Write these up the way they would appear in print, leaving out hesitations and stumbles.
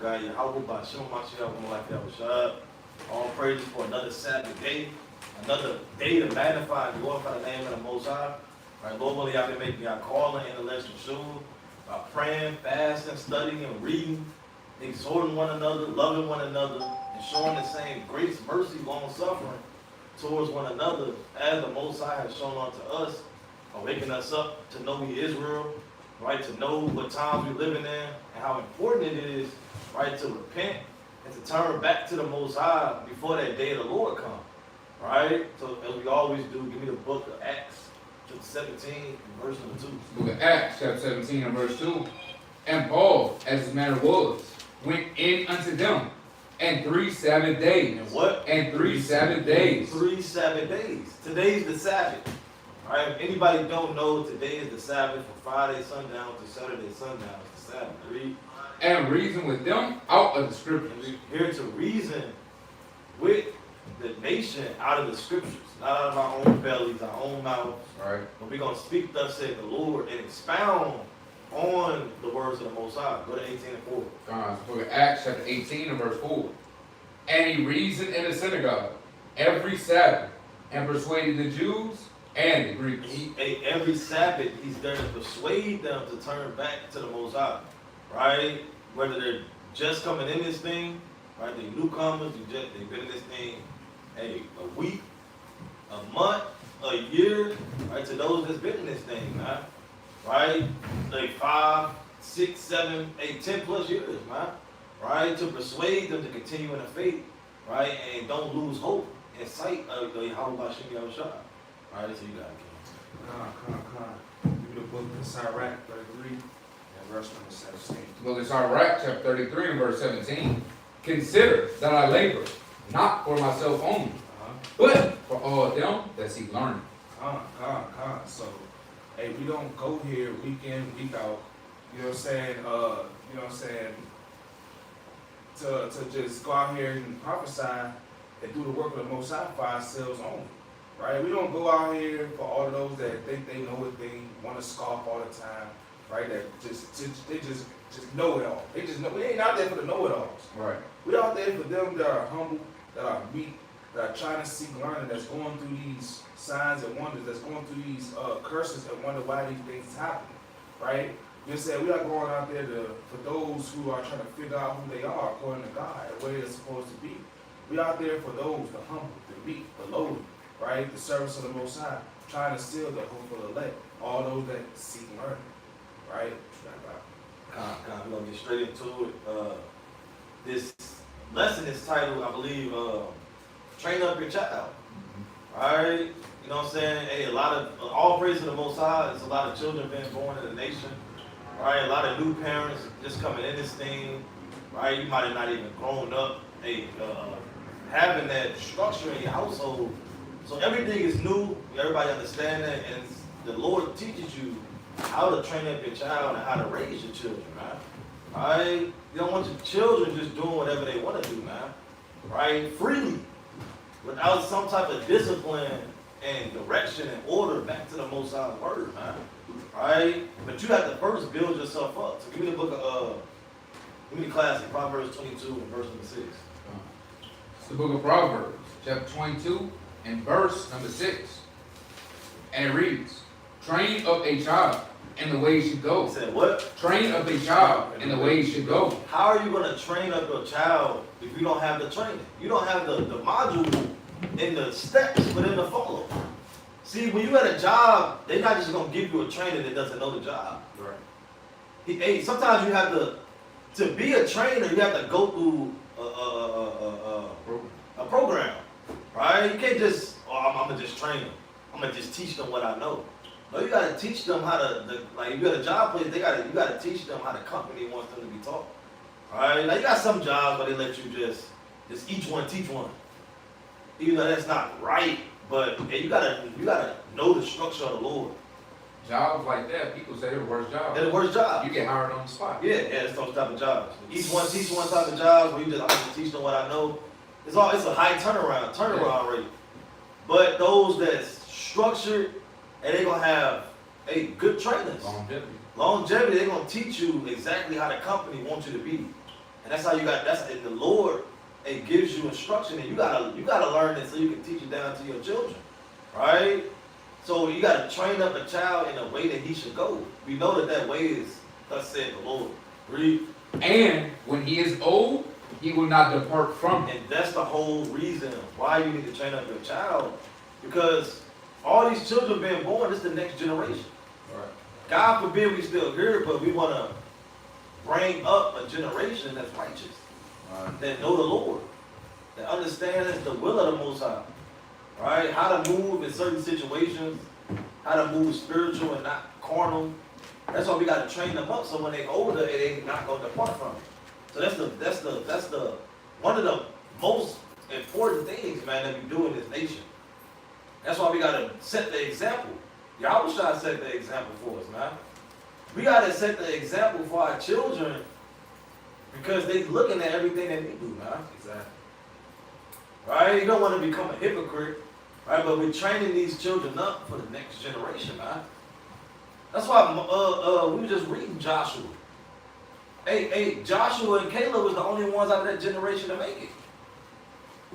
God, Yahweh, Bashem, Mashiach, Malak, Shabbat. All praises for another Sabbath day, another day to magnify and glorify the name of the Most High. Right, Lord, willing, y'all been making y'all calling intellectual shul by praying, fasting, studying, and reading, exhorting one another, loving one another, and showing the same grace, mercy, long suffering towards one another as the Most High has shown unto us, by waking us up to know we Israel, right, to know what times we're living in and how important it is, right, to repent and to turn back to the Most High before that day of the Lord comes, right? So as we always do, give me the book of Acts, chapter 17, and verse number 2. Book of Acts, chapter 17, and verse 2. And Paul, as his manner was, went in unto them, and 3 Sabbath days. And what? And 3 Sabbath days. 3 Sabbath days. Today's the Sabbath. All right, if anybody don't know, today is the Sabbath from Friday sundown to Saturday sundown. It's the Sabbath. Read. And reason with them out of the And scriptures. we're here to reason with the nation out of the scriptures, not out of our own bellies, our own mouths. Right. But we're going to speak, thus said the Lord, and expound on the words of the Most High. Go to 18 and 4. Book of Acts, chapter 18, and verse 4. And he reasoned in the synagogue every Sabbath, and persuaded the Jews and the Greeks. Every Sabbath, he's there to persuade them to turn back to the Most High, right? Whether they're just coming in this thing, right? They're newcomers, they've been in this thing a week, a month, a year, right? To those that's been in this thing, man, right? Like 5, 6, 7, 8, 10 plus years, man, right? To persuade them to continue in the faith, right? And don't lose hope in sight of the Yahweh Bashem Yahushua. All right, so you got it, Give me the book of Sirach 33 and verse number 17. Book of Sirach, chapter 33, and verse 17. Consider that I labor, not for myself only, but for all them that seek learning. So, hey, we don't go here week in, week out. You know what I'm saying? To just go out here and prophesy and do the work of the Most High for ourselves only. Right? We don't go out here for all of those that think they know what they want to scoff all the time. Right? That they just know it all. They just know. We ain't out there for the know-it-alls. Right. We out there for them that are humble, that are meek, that are trying to seek learning, that's going through these signs and wonders, that's going through these curses and wonder why these things happen. Right? You said we are going out there for those who are trying to figure out who they are according to God and where they're supposed to be. We out there for those, the humble, the meek, the lowly, right? The service of the Most High, trying to steal the hope of the elect, all those that seek learning, right? We're going to get straight into it. This lesson is titled, I believe, Train Up Your Child. All right? You know what I'm saying? Hey, all praise to the Most High. There's a lot of children being born in the nation. Right? A lot of new parents just coming in this thing. Right? You might have not even grown up, having that structure in your household. So everything is new. Everybody understand that. And the Lord teaches you how to train up your child and how to raise your children, man. Right? You don't want your children just doing whatever they want to do, man. Right? Freely. Without some type of discipline and direction and order back to the Most High's word, man. Right? But you have to first build yourself up. So give me the book of, give me the classic, Proverbs 22 and verse number 6. It's the book of Proverbs, chapter 22, and verse number 6. And it reads, train up a child in the way he should go. He said what? Train up a child in the way he should go. How are you going to train up your child if you don't have the training? You don't have the module and the steps for them to follow. See, when you at a job, they're not just going to give you a trainer that doesn't know the job. Right. Sometimes you have to be a trainer, you have to go through a program. Right? You can't just, I'm going to just train them. I'm going to just teach them what I know. No, you got to teach them how to, like if you're at a job place, you got to teach them how the company wants them to be taught. All right? Like you got some jobs where they let you just each one teach one. Even though that's not right, but you gotta know the structure of the Lord. Jobs like that, people say they're the worst job. They're the worst job. You get hired on the spot. Yeah, it's those type of jobs. Each one teach one type of jobs where I'm just teach them what I know. It's a high turnaround rate. But those that's structured and they're gonna have good trainers. Longevity, they're gonna teach you exactly how the company wants you to be. And that's how you got, and the Lord, it gives you instruction, and you gotta learn it so you can teach it down to your children, right? So you gotta train up a child in a way that he should go. We know that way is, thus said the Lord. Read. And when he is old, he will not depart from it. And that's the whole reason why you need to train up your child. Because all these children being born, it's the next generation. Right. God forbid we still here, but we want to bring up a generation that's righteous, that know the Lord, that understands the will of the Most High, right? How to move in certain situations, how to move spiritual and not carnal. That's why we got to train them up so when they're older, it ain't not going to depart from it. So that's the one of the most important things, man, that we do in this nation. That's why we got to set the example. Y'all was trying to set the example for us, man. We got to set the example for our children because they looking at everything that we do, man. Exactly. Right? You don't want to become a hypocrite, right? But we're training these children up for the next generation, man. That's why we were just reading Joshua. Hey, Joshua and Caleb was the only ones out of that generation to make it.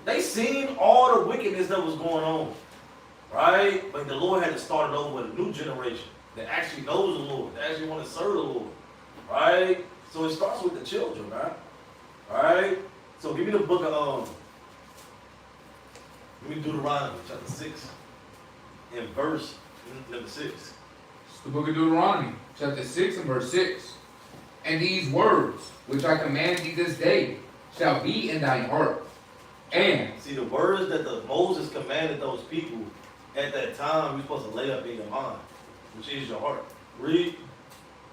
They seen all the wickedness that was going on, right? But the Lord had to start it over with a new generation that actually knows the Lord, that actually want to serve the Lord, right? So it starts with the children, right? All right? So give me the book of, give me Deuteronomy chapter 6 and verse number 6. It's the book of Deuteronomy, chapter 6 and verse 6. And these words, which I command thee this day, shall be in thine heart. And see, the words that Moses commanded those people at that time, you're supposed to lay up in your mind, which is your heart. Read.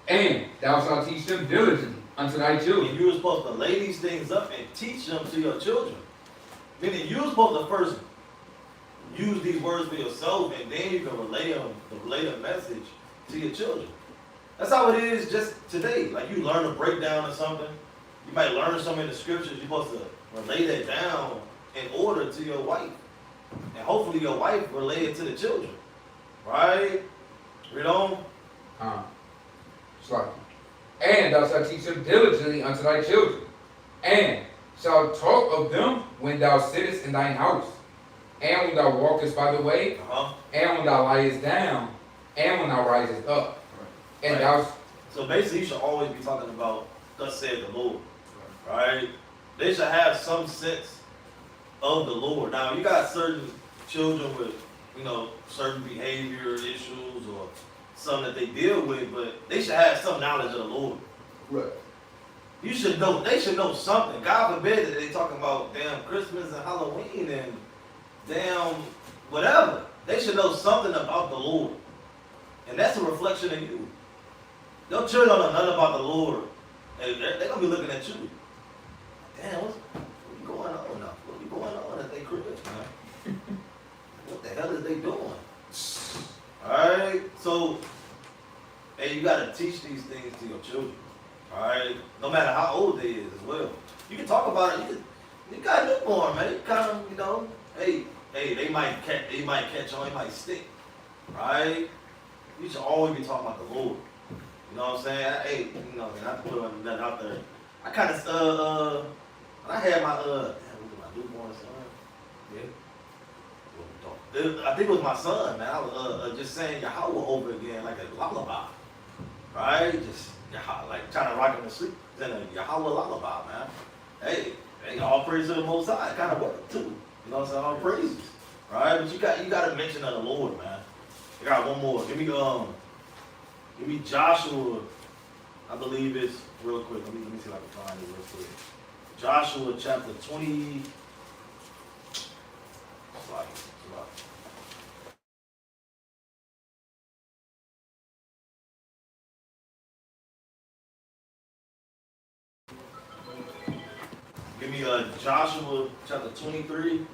And thou shalt teach them diligently unto thy children. And you were supposed to lay these things up and teach them to your children. Meaning you were supposed to first use these words for yourself, and then you can relay the message to your children. That's how it is just today. Like you learn a breakdown or something. You might learn something in the scriptures. You're supposed to relay that down in order to your wife. And hopefully your wife relay it to the children. Right? Read on. And thou shalt teach them diligently unto thy children. And shalt talk of them when thou sittest in thine house. And when thou walkest by the way. And when thou liest down. And when thou risest up. And right. So basically you should always be talking about thus said the Lord. Right? They should have some sense of the Lord. Now you got certain children with, certain behavior issues or something that they deal with, but they should have some knowledge of the Lord. Right. You should know, they should know something. God forbid that they talking about damn Christmas and Halloween and damn whatever. They should know something about the Lord. And that's a reflection of you. Your children don't know nothing about the Lord. And they're going to be looking at you. Damn, what going on now? What going on at their crib, man? What the hell is they doing? Alright? So, hey, you got to teach these things to your children. Alright? No matter how old they is as well. You can talk about it. You got a newborn, man. You kind of, hey, they might catch on, they might stick. Right? You should always be talking about the Lord. You know what I'm saying? Hey, not to put nothing out there. I kind of, when I had my, my newborn son. Yeah. I think it was my son, man. I was just saying Yahweh over again like a lullaby. Right? Just, like trying to rock him to sleep. Then a Yahweh lullaby, man. Hey, all praise to the Most High. It kind of worked too. You know what I'm saying? All praises. Right? But you got to mention of the Lord, man. I got one more. Give me Joshua. I believe it's real quick. Let me see if I can find it real quick. Joshua chapter 20. Give me Joshua chapter 23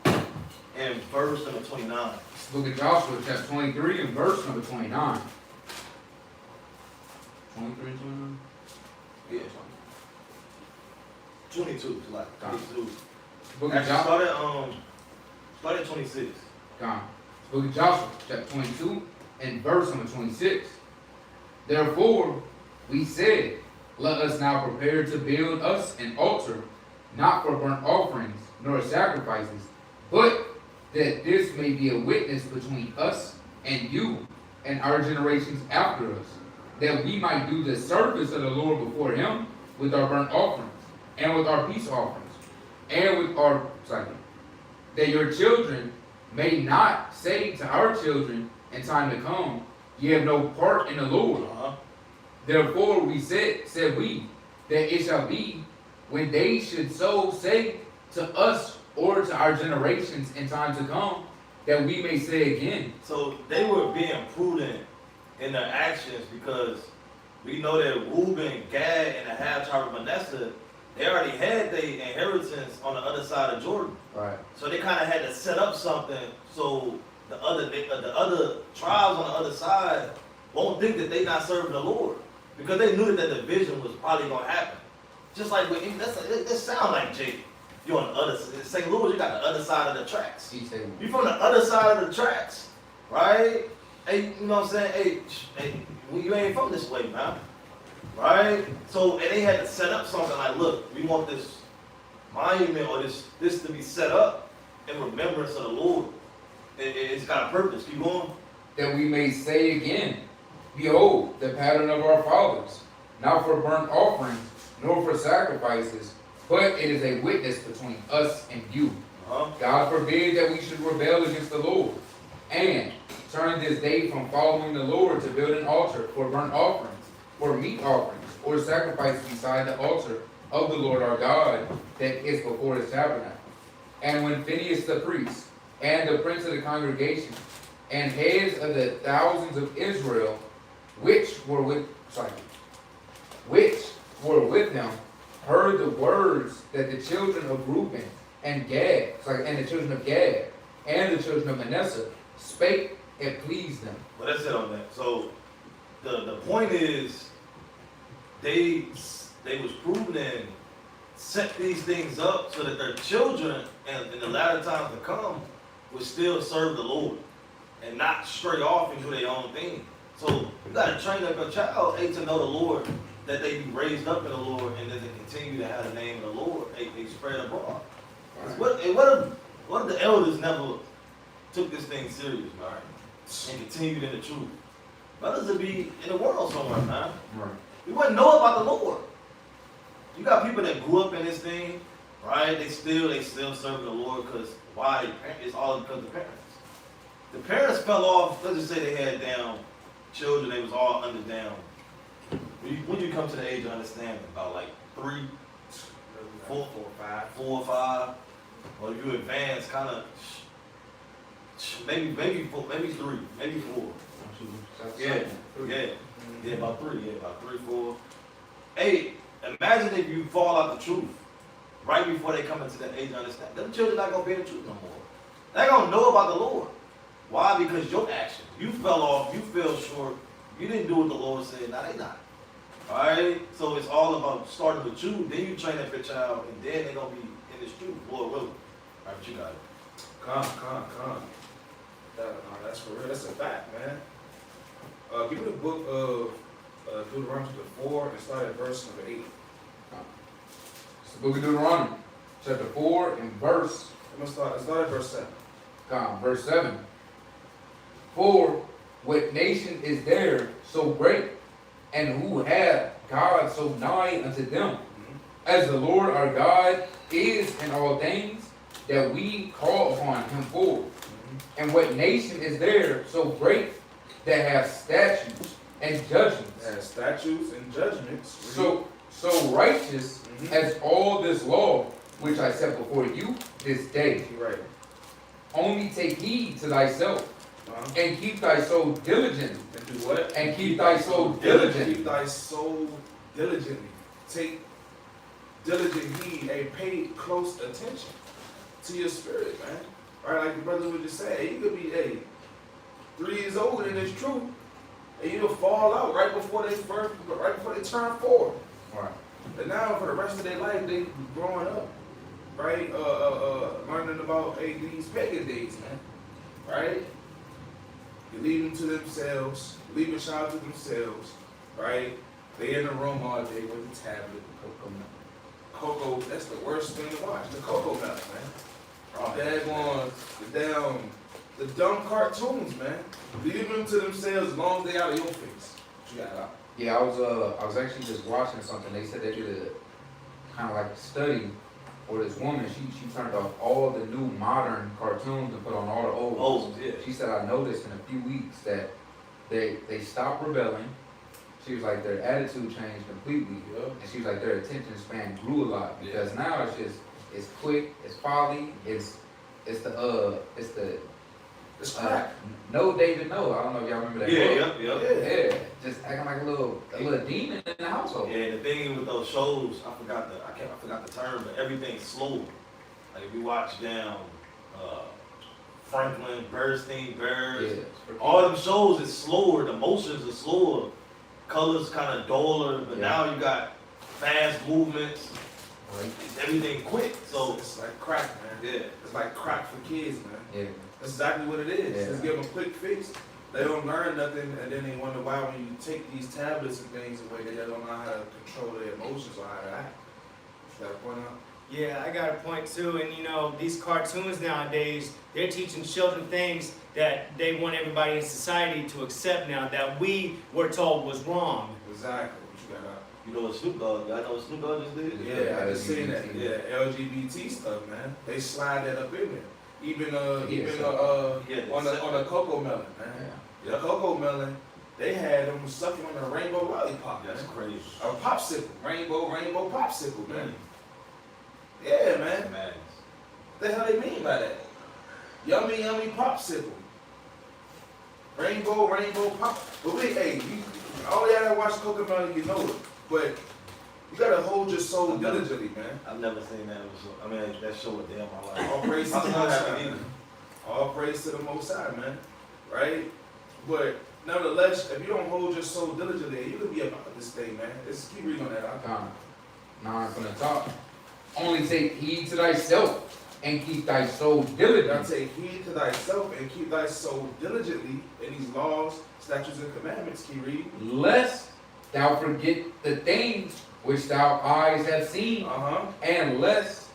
and verse number 29. Book of Joshua, chapter 23 and verse number 29. 23 and 29? Yeah, 22. Like 22. Book of Actually, start at 26. Book of Joshua, chapter 22 and verse number 26. Therefore, we said, Let us now prepare to build us an altar, not for burnt offerings, nor sacrifices, but that this may be a witness between us and you and our generations after us, that we might do the service of the Lord before him with our burnt offerings, and with our peace offerings, and with our that your children may not say to our children in time to come, ye have no part in the Lord. Therefore we said we, that it shall be, when they should so say to us or to our generations in time to come, that we may say again. So they were being prudent in their actions because we know that Reuben, Gad, and the half tribe of Manasseh, they already had their inheritance on the other side of Jordan. Right. So they kind of had to set up something so the other tribes on the other side won't think that they not serving the Lord, because they knew that the division was probably going to happen. Just like when that sound like Jake. You on the other side. St. Louis, you got the other side of the tracks. You from the other side of the tracks, right? Hey, you know what I'm saying? Hey, you ain't from this way, man. Right? So, and they had to set up something like, look, we want this monument or this to be set up in remembrance of the Lord. It's got a purpose. Keep going. That we may say again, behold, the pattern of our fathers, not for burnt offerings, nor for sacrifices, but it is a witness between us and you. God forbid that we should rebel against the Lord, and turn this day from following the Lord to build an altar for burnt offerings, for meat offerings, or sacrifices beside the altar of the Lord our God that is before his tabernacle. And when Phinehas the priest, and the prince of the congregation, and heads of the thousands of Israel, which were with him, heard the words that the children of Reuben and Gad, and the children of Gad, and the children of Manasseh spake, it pleased them. Well, that's it on that. So the point is, they was proven and set these things up so that their children and in the latter times to come would still serve the Lord and not stray off and do their own thing. So you got to train up your child, to know the Lord, that they be raised up in the Lord, and that they continue to have the name of the Lord, they spread abroad. What if the elders never took this thing serious, right? And continued in the truth? Brothers would be in the world somewhere, man. Right. We wouldn't know about the Lord. You got people that grew up in this thing, right? They still serve the Lord because why? It's all because of the parents. The parents fell off. Let's just say they had down children. They was all under down. When you come to the age of understanding, about like 3, 4, 4 or 5, or if you advance, kind of maybe 4, maybe 3, maybe 4. Yeah, about 3, 4. Hey, imagine if you fall out the truth right before they come into that age of understanding. Them children not gonna be in the truth no more. They gonna know about the Lord. Why? Because your actions. You fell off. You fell short. You didn't do what the Lord said. Now they not. All right. So it's all about starting with you. Then you train up your child, and then they're gonna be in this truth. Lord willing. All right, you got it. Come. That's for real. That's a fact, man. Give me the book of Deuteronomy chapter 4 and start at verse number 8. It's the book of Deuteronomy, chapter 4 and verse. Let's start at verse 7. Verse 7. For what nation is there so great, and who hath God so nigh unto them, as the Lord our God is in all things that we call upon him for? And what nation is there so great that have statutes and judgments? Has statutes and judgments. So righteous as all this law which I set before you this day. Right. Only take heed to thyself, and keep thy soul diligently. And do what? And keep thy soul diligently. Keep thy soul diligently. Take diligent heed and pay close attention to your spirit, man. Right, like the brother would just say, you could be 3 years old in this truth, and you'll fall out right before they turn 4. Right. And now for the rest of their life, they growing up, right? Learning about these pagan days, man. Right? You leave them to themselves, leave a child to themselves, right? They in the room all day with the tablet. Coco, that's the worst thing to watch. The Coco Melon, man. Oh, The dumb cartoons, man. Leave them to themselves as long as they out of your face. What you got out? Yeah, I was actually just watching something. They said they did a kind of like study for this woman. She turned off all the new modern cartoons and put on all the old ones. Yeah. She said, I noticed in a few weeks that they stopped rebelling. She was like, their attitude changed completely. Yep. And she was like, their attention span grew a lot because now it's quick, it's folly, it's crack. No David No. I don't know if y'all remember that book. Yeah. Yeah, just acting like a little demon in the household. Yeah, the thing with those shows, I forgot the term, but everything's slow. Like if you watch down Franklin, Bernstein, Bears, all them shows is slower, the motions are slower, colors kind of duller, but now you got fast movements, everything quick. So it's like crack, man. Yeah. It's like crack for kids, man. Yeah. That's exactly what it is. Yeah. Just give them a quick fix. They don't learn nothing, and then they wonder why when you take these tablets and things away, they don't know how to control their emotions or how to act. You got a point out? Yeah, I got a point too. And you know, these cartoons nowadays, they're teaching children things that they want everybody in society to accept now that we were told was wrong. Exactly. What you got out? you know what Snoop Dogg, I know what Snoop Dogg just did? Yeah, I just seen that. Yeah, LGBT stuff, man. They slide that up in there. Even on the Coco Melon, man. Yeah. The Coco Melon, they had them sucking on a rainbow lollipop. That's man. crazy. A popsicle, rainbow popsicle, man. Yeah, man. Man. What the hell they mean by that? Yummy popsicle. Rainbow pop. But wait, hey, all y'all that watch Coco Melon, you know it. But you gotta hold your soul diligently, man. I've never seen that show. I mean, that show a day in my life. All praise to the I'm Most not High. happy either. All praise to the Most High, man. Right? But nevertheless, if you don't hold your soul diligently, you could be about this thing, man. Let's keep reading on that. Now from the top. Only take heed to thyself and keep thy soul diligent. Now take heed to thyself and keep thy soul diligently in these laws, statutes, and commandments. Keep reading. Lest thou forget the things which thou eyes have seen, and lest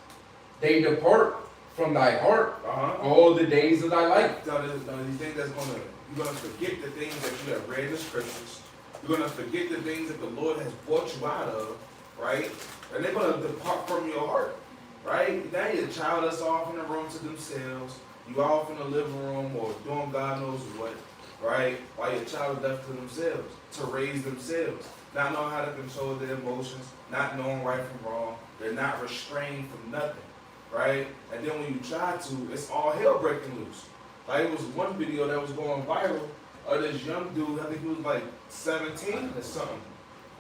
they depart from thy heart all the days of thy life. Now, these things you're gonna forget the things that you have read in the scriptures. You're gonna forget the things that the Lord has brought you out of, right? And they're gonna depart from your heart, right? Now your child is off in the room to themselves. You off in the living room or doing God knows what, right? While your child is left to themselves, to raise themselves. Not knowing how to control their emotions, not knowing right from wrong. They're not restrained from nothing, right? And then when you try to, it's all hell breaking loose. Like, it was one video that was going viral of this young dude, I think he was like 17 or something,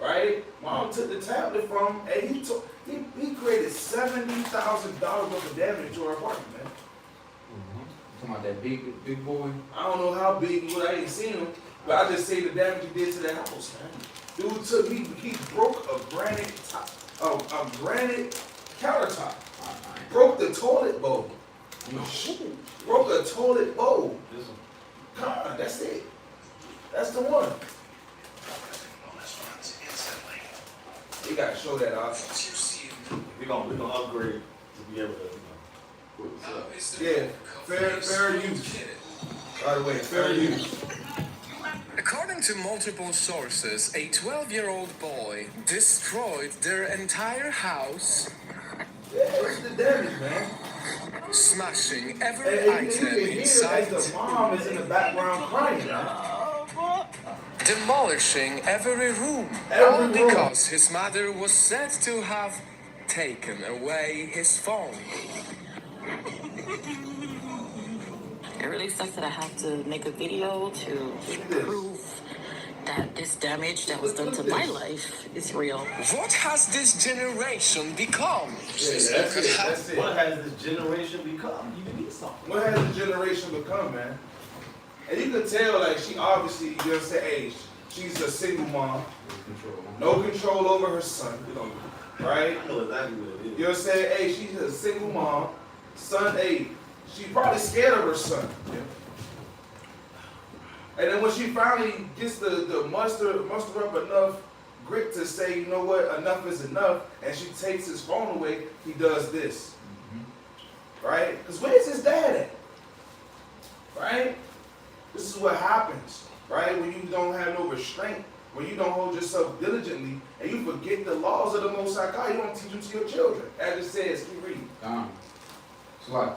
right? Mom took the tablet from him, and he created $70,000 worth of damage to her apartment, man. Talking about that big boy. I don't know how big he was, I ain't seen him, but I just say the damage he did to that house, man. Dude he broke a granite countertop, broke the toilet bowl. Broke a toilet bowl. God, that's it. That's the one. You gotta show that off. We're gonna upgrade to be able to, Yeah, fair use. By the way, fair use. According to multiple sources, a 12-year-old boy destroyed their entire house. Yeah, it's the damage, man. Smashing every And you item can hear in as sight, the mom is in the background crying, man. demolishing every room, Every all room. because his mother was said to have taken away his phone. It really sucks that I have to make a video to prove that this damage that was done to my life is real. What has this generation become? Yeah, that's it. what has this generation become? You need something. What has the generation become, man? And you can tell, like, she obviously, you know, say, hey, she's a single mom, no control over her son, right? I know exactly what it is. You know what I'm saying? Hey, she's a single mom, son, hey, she probably scared of her son. And then when she finally gets the muster up enough grit to say, you know what, enough is enough, and she takes his phone away, he does this. Right? Because where's his dad at? Right? This is what happens, right? When you don't have no restraint, when you don't hold yourself diligently, and you forget the laws of the Most High God, you don't teach them to your children. As it says, keep reading. It's like,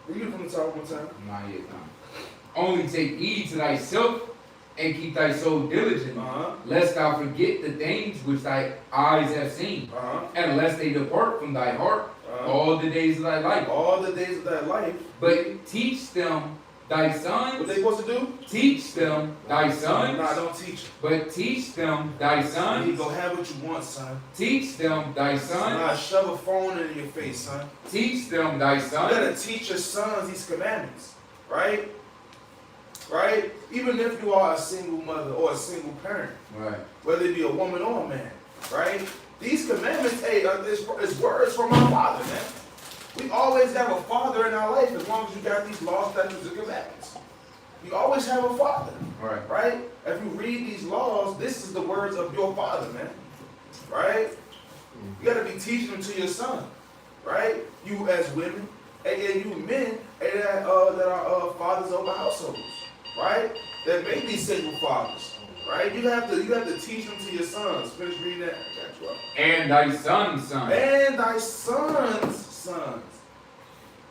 Read it from the top one time. not yet, only take heed to thyself and keep thy soul diligent, lest thou forget the things which thy eyes have seen, and lest they depart from thy heart all the days of thy life. All the days of thy life. But teach them thy sons. What they supposed to do? Teach them thy sons. Nah, don't teach them. But teach them thy You sons. go have what you want, son. Teach them thy sons. Nah, shove a phone in your face, son. Teach them thy You sons. gotta teach your sons these commandments, right? Right? Even if you are a single mother or a single parent, Right. whether it be a woman or a man, right? These commandments, hey, is words from our Father, man. We always have a Father in our life as long as you got these laws, statutes, and commandments. You always have a Father, Right. right? If you read these laws, this is the words of your Father, man, right? You gotta be teaching them to your son, right? You as women, and you men, that are fathers over households, right? That may be single fathers, right? You have to teach them to your sons. Finish reading that. I got you up. And thy son's son. And thy sons' sons.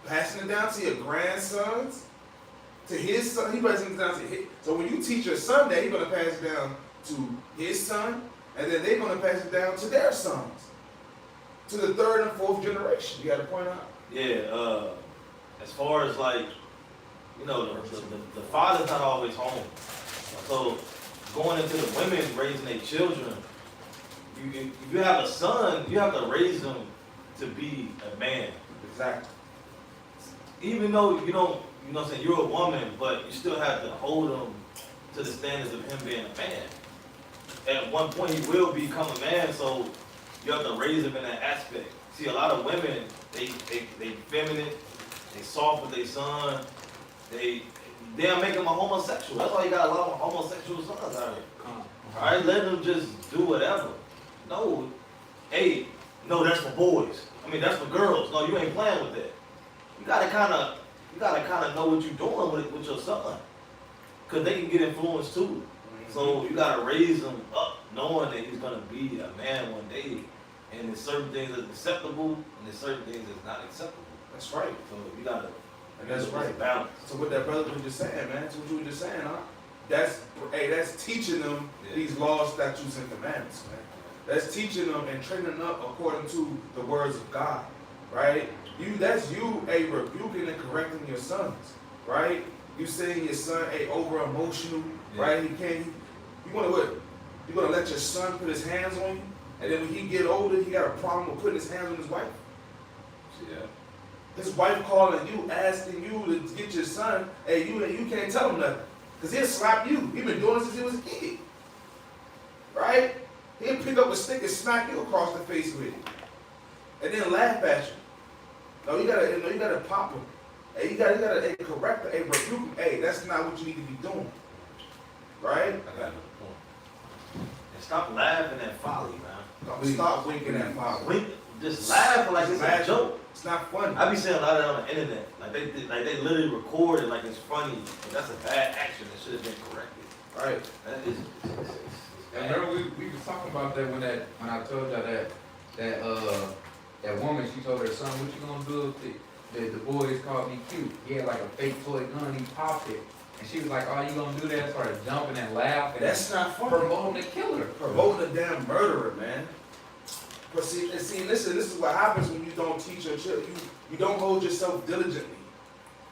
Passing it down to your grandsons, to his son. He passing it down to his. So when you teach your son that, he's going to pass it down to his son, and then they're going to pass it down to their sons, to the third and fourth generation. You got to point out. Yeah, as far as like, you know, the father's not always home. So going into the women raising their children, if you have a son, you have to raise them to be a man. Exactly. Even though you don't, you know what I'm saying, you're a woman, but you still have to hold him to the standards of him being a man. At one point he will become a man, so you have to raise him in that aspect. See, a lot of women, they feminine, they soft with their son, they'll make him a homosexual. That's why you got a lot of homosexual sons out here. Alright, let them just do whatever. No, hey, no, that's for boys. I mean, that's for girls. No, you ain't playing with that. You gotta kind of know what you're doing with your son, cause they can get influenced too. So you gotta raise him up, knowing that he's gonna be a man one day, and there's certain things that's acceptable, and there's certain things that's not acceptable. That's right. So you gotta, And that's right. balance. So what that brother was just saying, man, that's what you were just saying, huh? That's teaching them these laws, statutes, and commandments, man. That's teaching them and training them up according to the words of God, right? That's you, rebuking and correcting your sons, right? You saying your son, over emotional, right? You wanna what? You gonna let your son put his hands on you, and then when he get older, he got a problem with putting his hands on his wife. Yeah. His wife calling you, asking you to get your son, you can't tell him nothing. Because he'll slap you. He's been doing this since he was a kid. Right? He'll pick up a stick and smack you across the face with it. And then laugh at you. No, you gotta pop him. You gotta correct him, rebuke him. Hey, that's not what you need to be doing. Right? I got another point. And stop laughing at folly, man. Stop winking at father. Wink, just laugh like it's a joke. It's not funny. I be seeing a lot of that on the internet. Like they literally record it like it's funny. But that's a bad action that should have been corrected. Right. That is. And remember we was talking about that when I told y'all that woman, she told her son, what you gonna do if the boys called me cute? He had like a fake toy gun, he popped it. And she was like, oh, you gonna do that? Started jumping and laughing. That's not funny. Promoting to kill her. Promoting a damn murderer, man. But see, listen, this is what happens when you don't teach your children. You don't hold yourself diligently.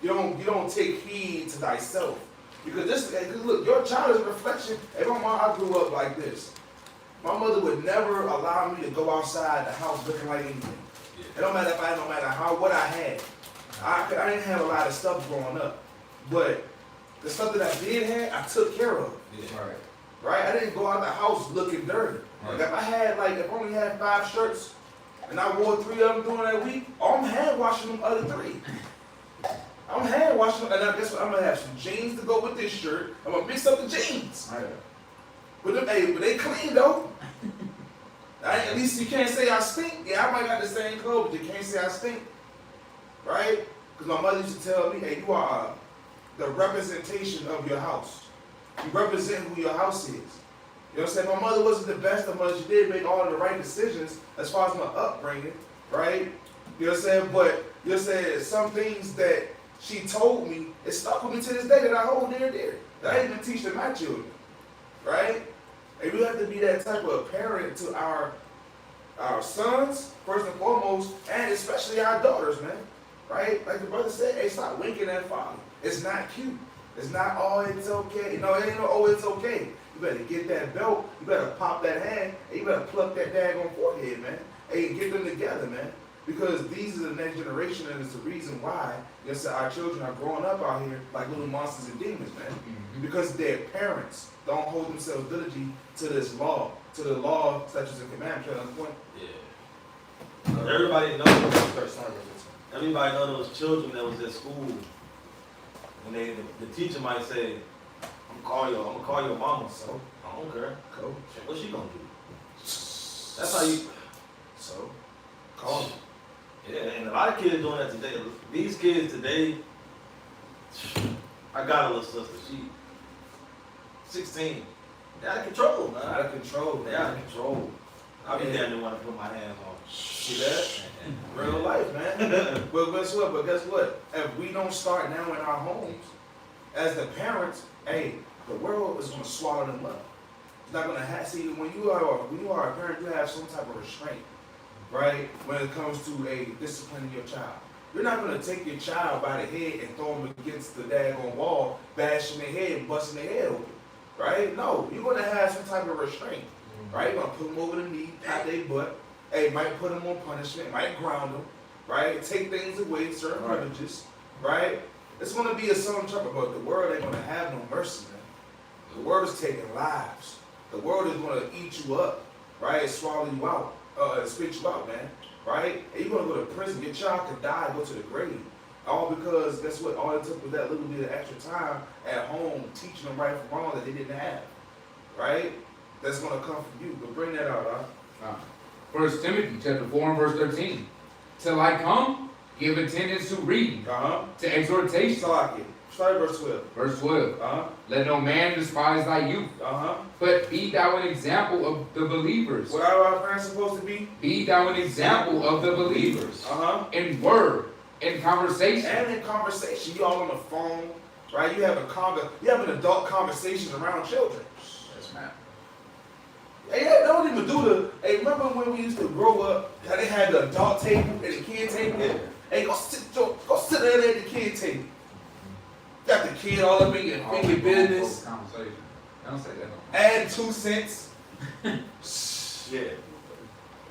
You don't take heed to thyself. Because look, your child is a reflection. Hey, my mom, I grew up like this. My mother would never allow me to go outside the house looking like anything. It don't matter what I had. I didn't have a lot of stuff growing up. But the stuff that I did have, I took care of. Yeah. Right? I didn't go out the house looking dirty. Right. Like if I only had 5 shirts and I wore 3 of them during that week, I'm hand washing them other 3. I'm hand washing them, and I guess what? I'm gonna have some jeans to go with this shirt. I'm gonna mix up the jeans. Right. But they clean though. At least you can't say I stink. Yeah, I might got the same clothes, but you can't say I stink. Right? Because my mother used to tell me, hey, you are the representation of your house. You represent who your house is. You know what I'm saying? My mother wasn't the best of mothers. She did make all of the right decisions as far as my upbringing, right? You know what I'm saying? But you know what I'm saying? Some things that she told me, it stuck with me to this day that I hold dear, that I even teach to my children, right? And we have to be that type of parent to our sons, first and foremost, and especially our daughters, man. Right? Like the brother said, hey, stop winking at father. It's not cute. It's not, oh, it's okay. No, it ain't no, oh, it's okay. You better get that belt. You better pop that hand. And you better pluck that daggone forehead, man. Hey, get them together, man. Because these are the next generation, and it's the reason why our children are growing up out here like little monsters and demons, man. Because their parents don't hold themselves diligently to this law, to the law, statutes, and commandments. Point? Yeah. Everybody knows. Everybody know those children that was at school, and the teacher might say, I'm gonna call your mama. So I don't care. Coach. What's she gonna do? That's how you. So call her. Yeah, and a lot of kids doing that today. These kids today, I got a little sister. She 16. They out of control, man. Out of control. They out of control. I be damn near want to put my hands on. See that? Real life, man. But guess what? If we don't start now in our homes, as the parents, hey, the world is gonna swallow them up. It's not gonna have. See, when you are a parent, you have some type of restraint, right? When it comes to a disciplining your child, you're not gonna take your child by the head and throw them against the daggone wall, bashing their head and busting their head open, right? No, you're gonna have some type of restraint, right? You're gonna put them over the knee, pat their butt. Hey, might put them on punishment, might ground them, right? Take things away, certain privileges, right? It's going to be a some trouble, but the world ain't going to have no mercy, man. The world is taking lives. The world is going to eat you up, right? Swallow you out, spit you out, man, right? And you're going to go to prison. Your child could die, go to the grave. All because, guess what? All it took was that little bit of extra time at home teaching them right from wrong that they didn't have, right? That's going to come from you. But bring that out, huh? 1 Timothy chapter 4 and verse 13. Till I come, give attendance to reading, to exhortation. Start verse 12. Verse 12. Let no man despise thy youth, but be thou an example of the believers. What are our parents supposed to be? Be thou an example of the believers. In word, in conversation. And in conversation. You all on the phone, right? You have an adult conversation around children. Yes, ma'am. Hey, they don't even do the. Hey, remember when we used to grow up? How they had the adult table and the kid table. Yeah. Hey, go sit down there at the kid table. Got the kid all up in your business. Conversation. I don't say that. No. Add 2 cents. Yeah.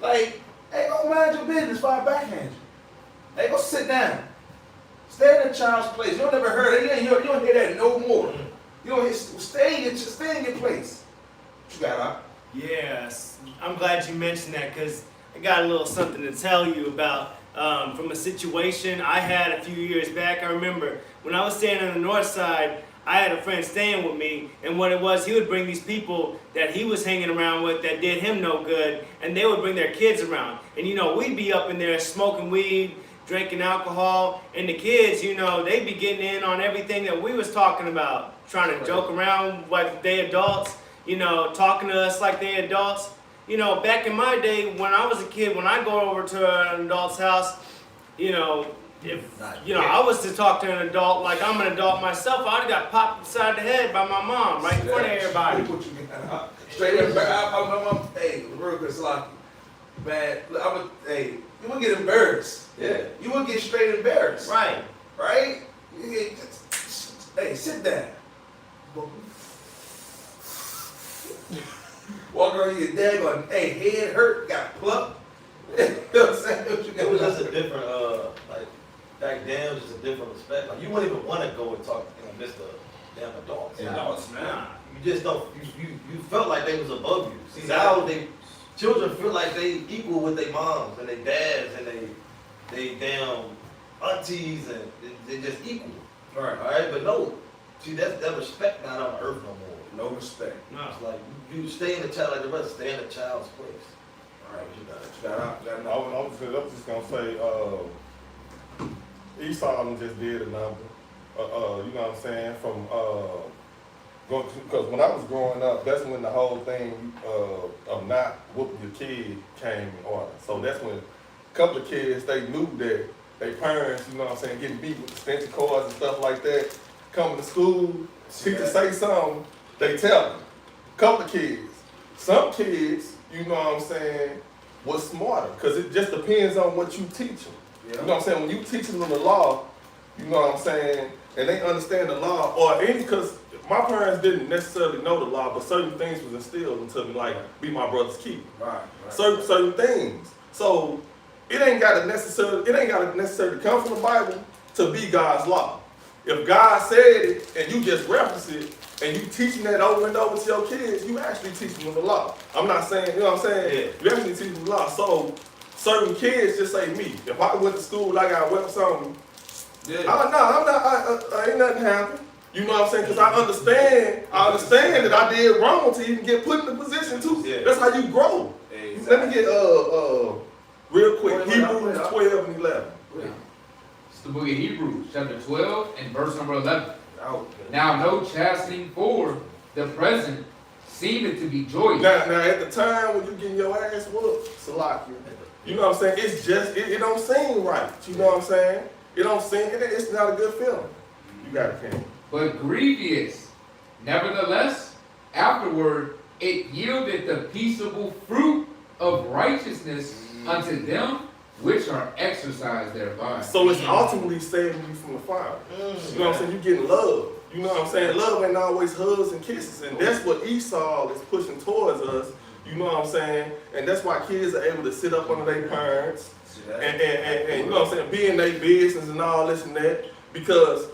Like, hey, go mind your business before I backhand you. Hey, go sit down. Stay in the child's place. You don't never heard it. You don't hear that no more. You don't hear, stay in your place. What you got, Doc? Yes, I'm glad you mentioned that because I got a little something to tell you about from a situation I had a few years back. I remember when I was staying on the north side, I had a friend staying with me, and what it was, he would bring these people that he was hanging around with that did him no good, and they would bring their kids around. And we'd be up in there smoking weed, drinking alcohol, and the kids, they'd be getting in on everything that we was talking about, trying to joke around like they adults. Talking to us like they adults. Back in my day, when I was a kid, when I go over to an adult's house, if I was to talk to an adult like I'm an adult myself, I'd have got popped upside the head by my mom right in front of everybody. Straight up, hey, real good, Slocky. Man, hey, you would get embarrassed. Yeah. You would get straight embarrassed. Right. Right? Hey, sit down. Walk around your daggone, hey, head hurt, got plucked. You know what I'm saying? It was just a different, like, back then, it was just a different respect. Like, you wouldn't even want to go and talk amidst the damn adults. Yeah, adults, man. You just don't, you felt like they was above you. See, now children feel like they equal with their moms and their dads and they damn aunties and they just equal. Right. All right, but no, see, that respect not on earth no more. No respect. No, it's like you stay in the child like the rest. Stay in the child's place. All right, you got I was just gonna say, Esau just did a number. You know what I'm saying? From because when I was growing up, that's when the whole thing of not whooping your kid came in order. So that's when a couple of kids, they knew that their parents, you know what I'm saying, getting beat with extension cords and stuff like that, coming to school, teacher say something, they tell them. Couple of kids. Some kids, you know what I'm saying, was smarter, because it just depends on what you teach them. Yeah. You know what I'm saying? When you teaching them the law, you know what I'm saying, and they understand the law, or any, because my parents didn't necessarily know the law, but certain things was instilled into me, like be my brother's keeper. Right. Certain things. So it ain't gotta necessarily come from the Bible to be God's law. If God said it and you just reference it and you teaching that over and over to your kids, you actually teaching them the law. I'm not saying, you know what I'm saying? Yeah. You actually teaching them the law. So certain kids, just say me. If I went to school like I went something, ain't nothing happened. You know what I'm saying? Because I understand that I did wrong to even get put in the position too. Yeah. That's how you grow. Exactly. Let me get real quick, Hebrews 12 and 11. It's the book of Hebrews, chapter 12 and verse number 11. Okay. Now no chastening for the present seemeth to be joyous. Now at the time when you getting your ass whooped, Salakia, you know what I'm saying? It's just, it don't seem right. You know what I'm saying? It don't seem, it's not a good feeling. You got it, King. But grievous. Nevertheless, afterward it yielded the peaceable fruit of righteousness unto them which are exercised thereby. So it's ultimately saving you from the fire. You know what I'm saying? You getting love. You know what I'm saying? Love ain't always hugs and kisses, and that's what Esau is pushing towards us. You know what I'm saying? And that's why kids are able to sit up under their parents and you know what I'm saying, be in their business and all this and that, because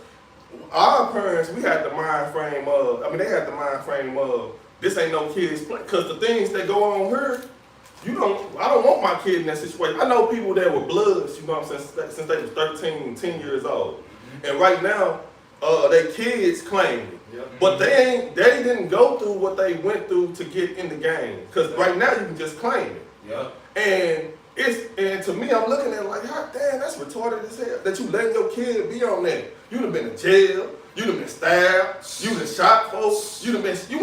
our parents, we had the mind frame of, they had the mind frame of, this ain't no kids play, because the things that go on here, I don't want my kid in that situation. I know people that were bloods, you know what I'm saying, since they was 13, 10 years old. And right now, their kids claim it. Yep. But they didn't go through what they went through to get in the game. Because right now you can just claim it. Yep. And to me, I'm looking at it like, God damn, that's retarded as hell. That you letting your kid be on that. You done been in jail, you done been stabbed, you done shot folks, you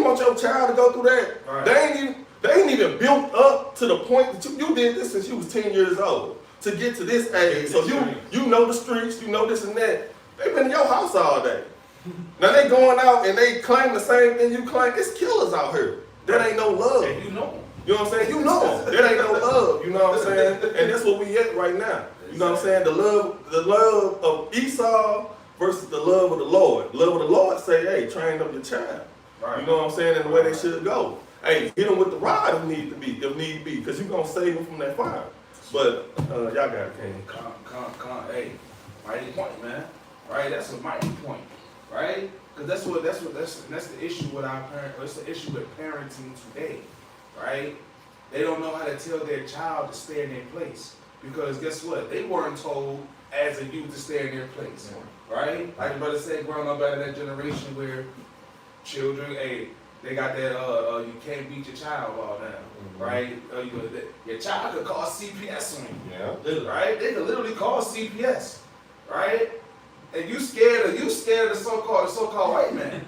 want your child to go through that. Right. They ain't even built up to the point that you did this since you was 10 years old to get to this age. So you know the streets, you know this and that. They've been in your house all day. Now they going out and they claim the same thing you claim. It's killers out here. That ain't no love. And you know them. You know what I'm saying? You know them. That ain't no love. You know what I'm saying? And that's what we at right now. You know what I'm saying? The love of Esau versus the love of the Lord. Love of the Lord say, hey, train up your child. Right. You know what I'm saying? In the way they should go. Hey, hit them with the rod if need be, because you're going to save them from that fire. But y'all got it, King. Hey, mighty point, man. Right? That's a mighty point. Right? Because that's the issue with our parents. That's the issue with parenting today. Right? They don't know how to tell their child to stay in their place. Because guess what? They weren't told as a youth to stay in their place. Yeah. Right? Like the brother said, growing up out of that generation where children, they got that, you can't beat your child all now, right? Your child could call CPS on you, right? They could literally call CPS, right? And you scared of the so-called white man,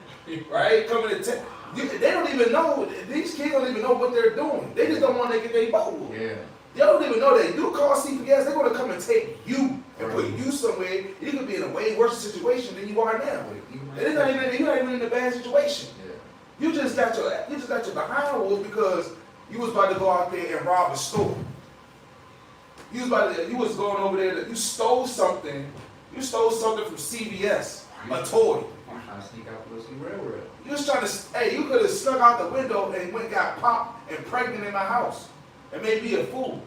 right? Coming to they don't even know, these kids don't even know what they're doing. They just don't want to get their bubble. Yeah. They don't even know that you call CPS, they're going to come and take you and put you somewhere. You could be in a way worse situation than you are now. And you're not even in a bad situation. You just got your behind whooped because you was about to go out there and rob a store. You was going over there, you stole something from CVS, a toy. I'm trying to sneak out the Wilson Railroad. You was trying to, you could have snuck out the window and got popped and pregnant in my house and made me a fool.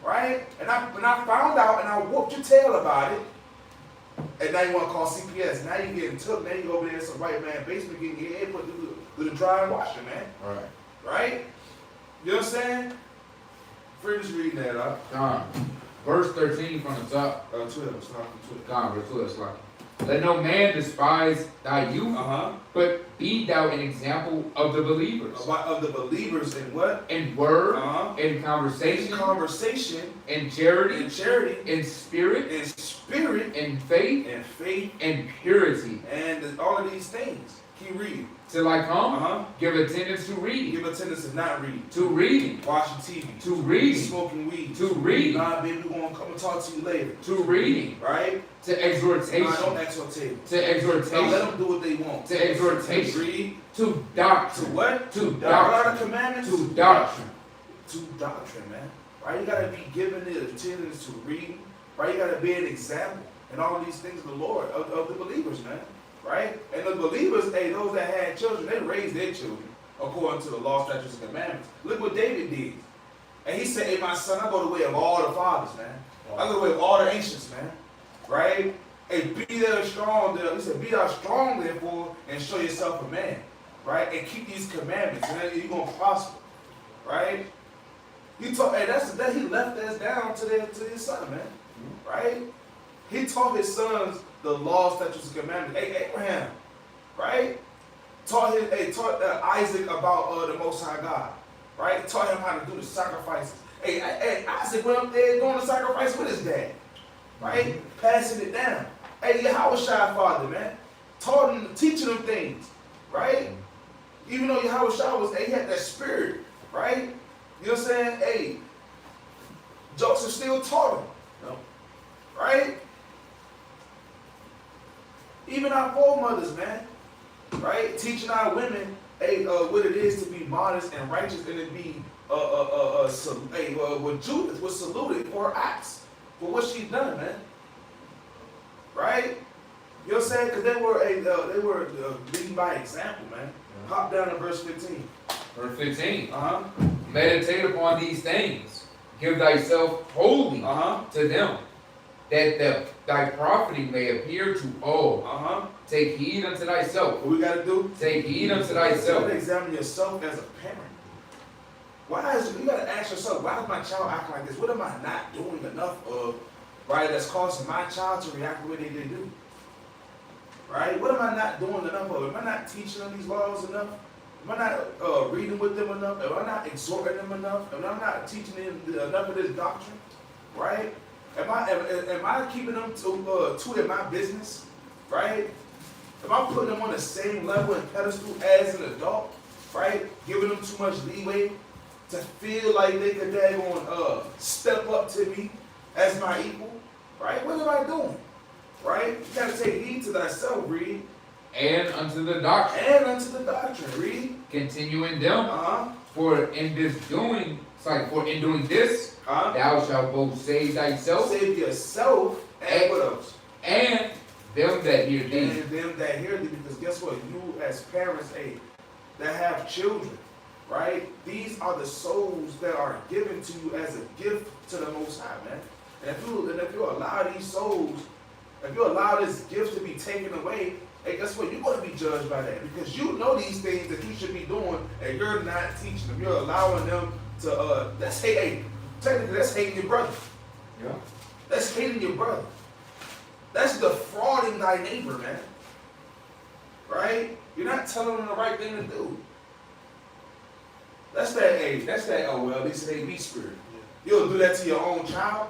Right? And I found out and I whooped your tail about it. And now you want to call CPS. Now you getting took. Now you go over there in some white man basement getting your head put through the dry and washer, man. Right. Right? You know what I'm saying? Finish reading that up. Verse 13 from the top. 12. Start from 12. Verse 12. Let no man despise thy youth, Uh-huh. but be thou an example of the believers. Of the believers in what? In word, Uh-huh. in conversation, in charity, in spirit, in faith, in purity. and all of these things. Keep reading. Till I come, Uh-huh. give attendance to reading, Give attendance to not reading. to reading, Watching TV. to reading, Smoking weed. to reading, Nah, baby, we're gonna come and talk to you later. to reading, Right? to Nah, don't exhortation, exhortate. to Now let exhortation, them do what they want. to exhortation, Read. to To doctrine, what? to What are the doctrine, commandments? to doctrine. To doctrine, man. Right? You gotta be given the attendance to reading. Right? You gotta be an example and all of these things of the Lord, of the believers, man. Right? And the believers, hey, those that had children, they raised their children according to the law, statutes, and commandments. Look what David did. And he said, hey, my son, I go the way of all the fathers, man. I go the way of all the ancients, man. Right? Hey, be thou strong, he said, be thou strong, therefore, and show yourself a man. Right? And keep these commandments, and then you're going to prosper. Right? He taught, hey, that he left us down to his son, man. Right? He taught his sons the law, statutes, and commandments. Hey, Abraham, right? Taught Isaac about the Most High God, right? Taught him how to do the sacrifices. Hey, Isaac went up there doing the sacrifice with his dad, right? Passing it down. Hey, Yahushua father, man, taught him, teaching him things, right? Even though Yahushua he had that spirit, right? You know what I'm saying? Hey, Joseph still taught him, right? Even our foremothers, man, right? Teaching our women, hey, what it is to be modest and righteous, and to be, what Judith was saluted for her acts, for what she's done, man. Right? You know what I'm saying? Because they were leading by example, man. Hop down to verse 15. Verse 15. Uh-huh. Meditate upon these things. Give thyself wholly to them, that thy profiting may appear to all. Take heed unto thyself. What we got to do? Take heed unto You thyself. got to examine yourself as a parent. You got to ask yourself, why does my child act like this? What am I not doing enough of, right, that's causing my child to react the way they do? Right? What am I not doing enough of? Am I not teaching them these laws enough? Am I not reading with them enough? Am I not exhorting them enough? Am I not teaching them enough of this doctrine? Right? Am I keeping them to my business? Right? Am I putting them on the same level and pedestal as an adult? Right? Giving them too much leeway to feel like they could step up to me as my equal? Right? What am I doing? Right? You got to take heed to thyself, read. And unto the doctrine. Read. Continue in them. For in doing this, thou shalt both save thyself. Save yourself and what else? And them that hear thee. And them that hear thee, because guess what? You as parents, that have children, right? These are the souls that are given to you as a gift to the Most High, man. And if you allow these souls, if you allow this gift to be taken away, hey, guess what? You're going to be judged by that, because you know these things that you should be doing, and you're not teaching them. You're allowing them to. Technically, that's hating your brother. Yeah. That's hating your brother. That's defrauding thy neighbor, man. Right? You're not telling them the right thing to do. That's that, oh, well, this is a me spirit. You'll do that to your own child?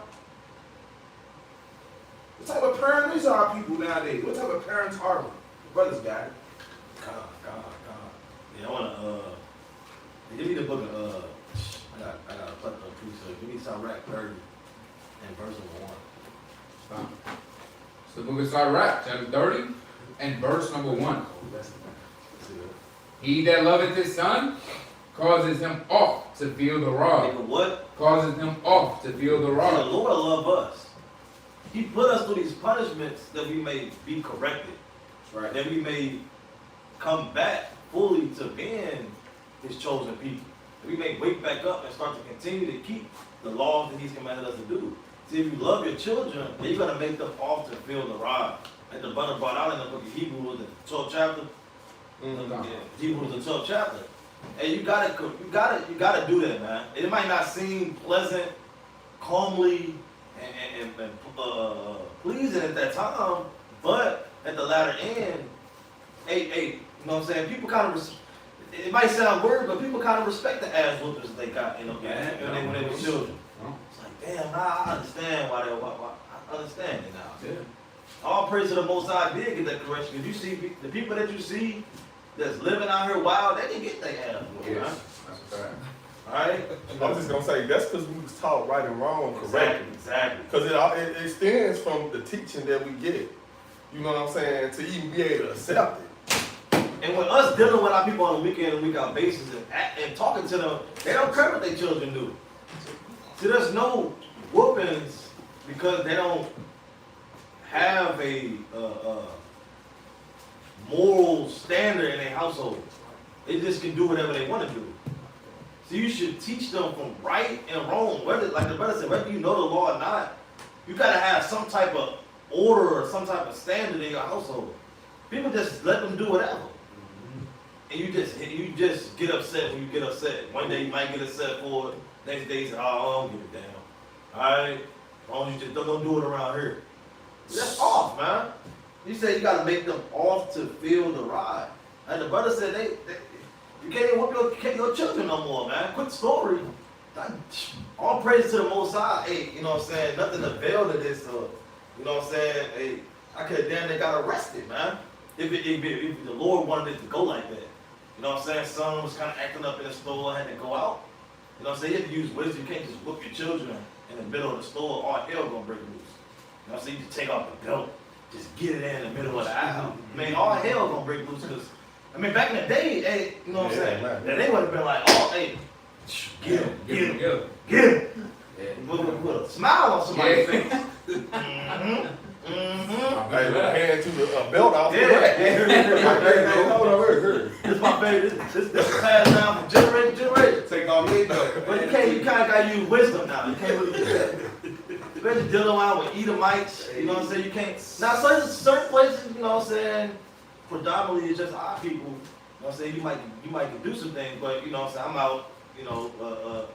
What type of parents these are people nowadays? What type of parents are we? Brothers got it. God. Yeah, I wanna give me the book of I got a plethora of too, so give me Sirach 30 and verse number 1. It's the book of Sirach, chapter 30 and verse number 1. He that loveth his son causes him oft to feel the rod. Nigga, what? Causes him oft to feel the The rod. Lord love us. He put us through these punishments that we may be corrected, right? That we may come back fully to being His chosen people. That we may wake back up and start to continue to keep the laws that He's commanded us to do. See, if you love your children, then you're gonna make them often feel the rod. Like the brother brought out in the book of Hebrews, the 12th chapter. Yeah, Hebrews, the 12th chapter. And you gotta do that, man. It might not seem pleasant, calmly, and pleasing at that time, but at the latter end, hey, you know what I'm saying? People kind of, it might sound weird, but people kind of respect the ass whoopers that they got, you know, when they were children. It's like, damn, nah, I understand why I understand it now. Yeah. All praise to the Most High did get that correction. If you see the people that you see that's living out here wild, they didn't get their ass whooped, Yes, right? that's a fact. Alright? I'm just gonna say that's because we was taught right and wrong correctly. Exactly. Because it extends from the teaching that we get. You know what I'm saying? To even be able to accept it. And with us dealing with our people on a week-in and week-out basis and talking to them, they don't care what their children do. See, there's no whoopings because they don't have a moral standard in their household. They just can do whatever they want to do. So you should teach them from right and wrong. Whether, like the brother said, whether you know the law or not, you gotta have some type of order or some type of standard in your household. People just let them do whatever. And you just get upset when you get upset. One day you might get upset for it. Next day you say, oh, I don't give a damn. Alright? As long as you just don't do it around here. That's off, man. You say you gotta make them off to feel the ride. And the brother said you can't even whoop your children no more, man. Quick story. All praise to the Most High. Hey, you know what I'm saying? Nothing avail to this. You know what I'm saying? Hey, I could have damn near got arrested, man. If the Lord wanted it to go like that. You know what I'm saying? Son was kind of acting up in the store, had to go out. You know what I'm saying? You have to use wisdom. You can't just whoop your children in the middle of the store. All hell gonna break loose. You know what I'm saying? You just take off the belt, just get it in the middle of the aisle. I mean, all hell gonna break loose because, I mean, back in the day, hey, you know what I'm saying? Man. Then they would have been like, oh, hey, get him. Yeah. With a smile on somebody's face. Hey, hand to the belt off. Yeah. Hey, hold on, here. This is my favorite. This is passed down from generation to generation. Take off your belt. But you kind of got to use wisdom now. You can't really do that. Especially dealing around with Edomites, you know what I'm saying? You can't. Now, certain places, you know what I'm saying, predominantly it's just our people. You know what I'm saying? You might do some things, but you know what I'm saying? I'm out, you know,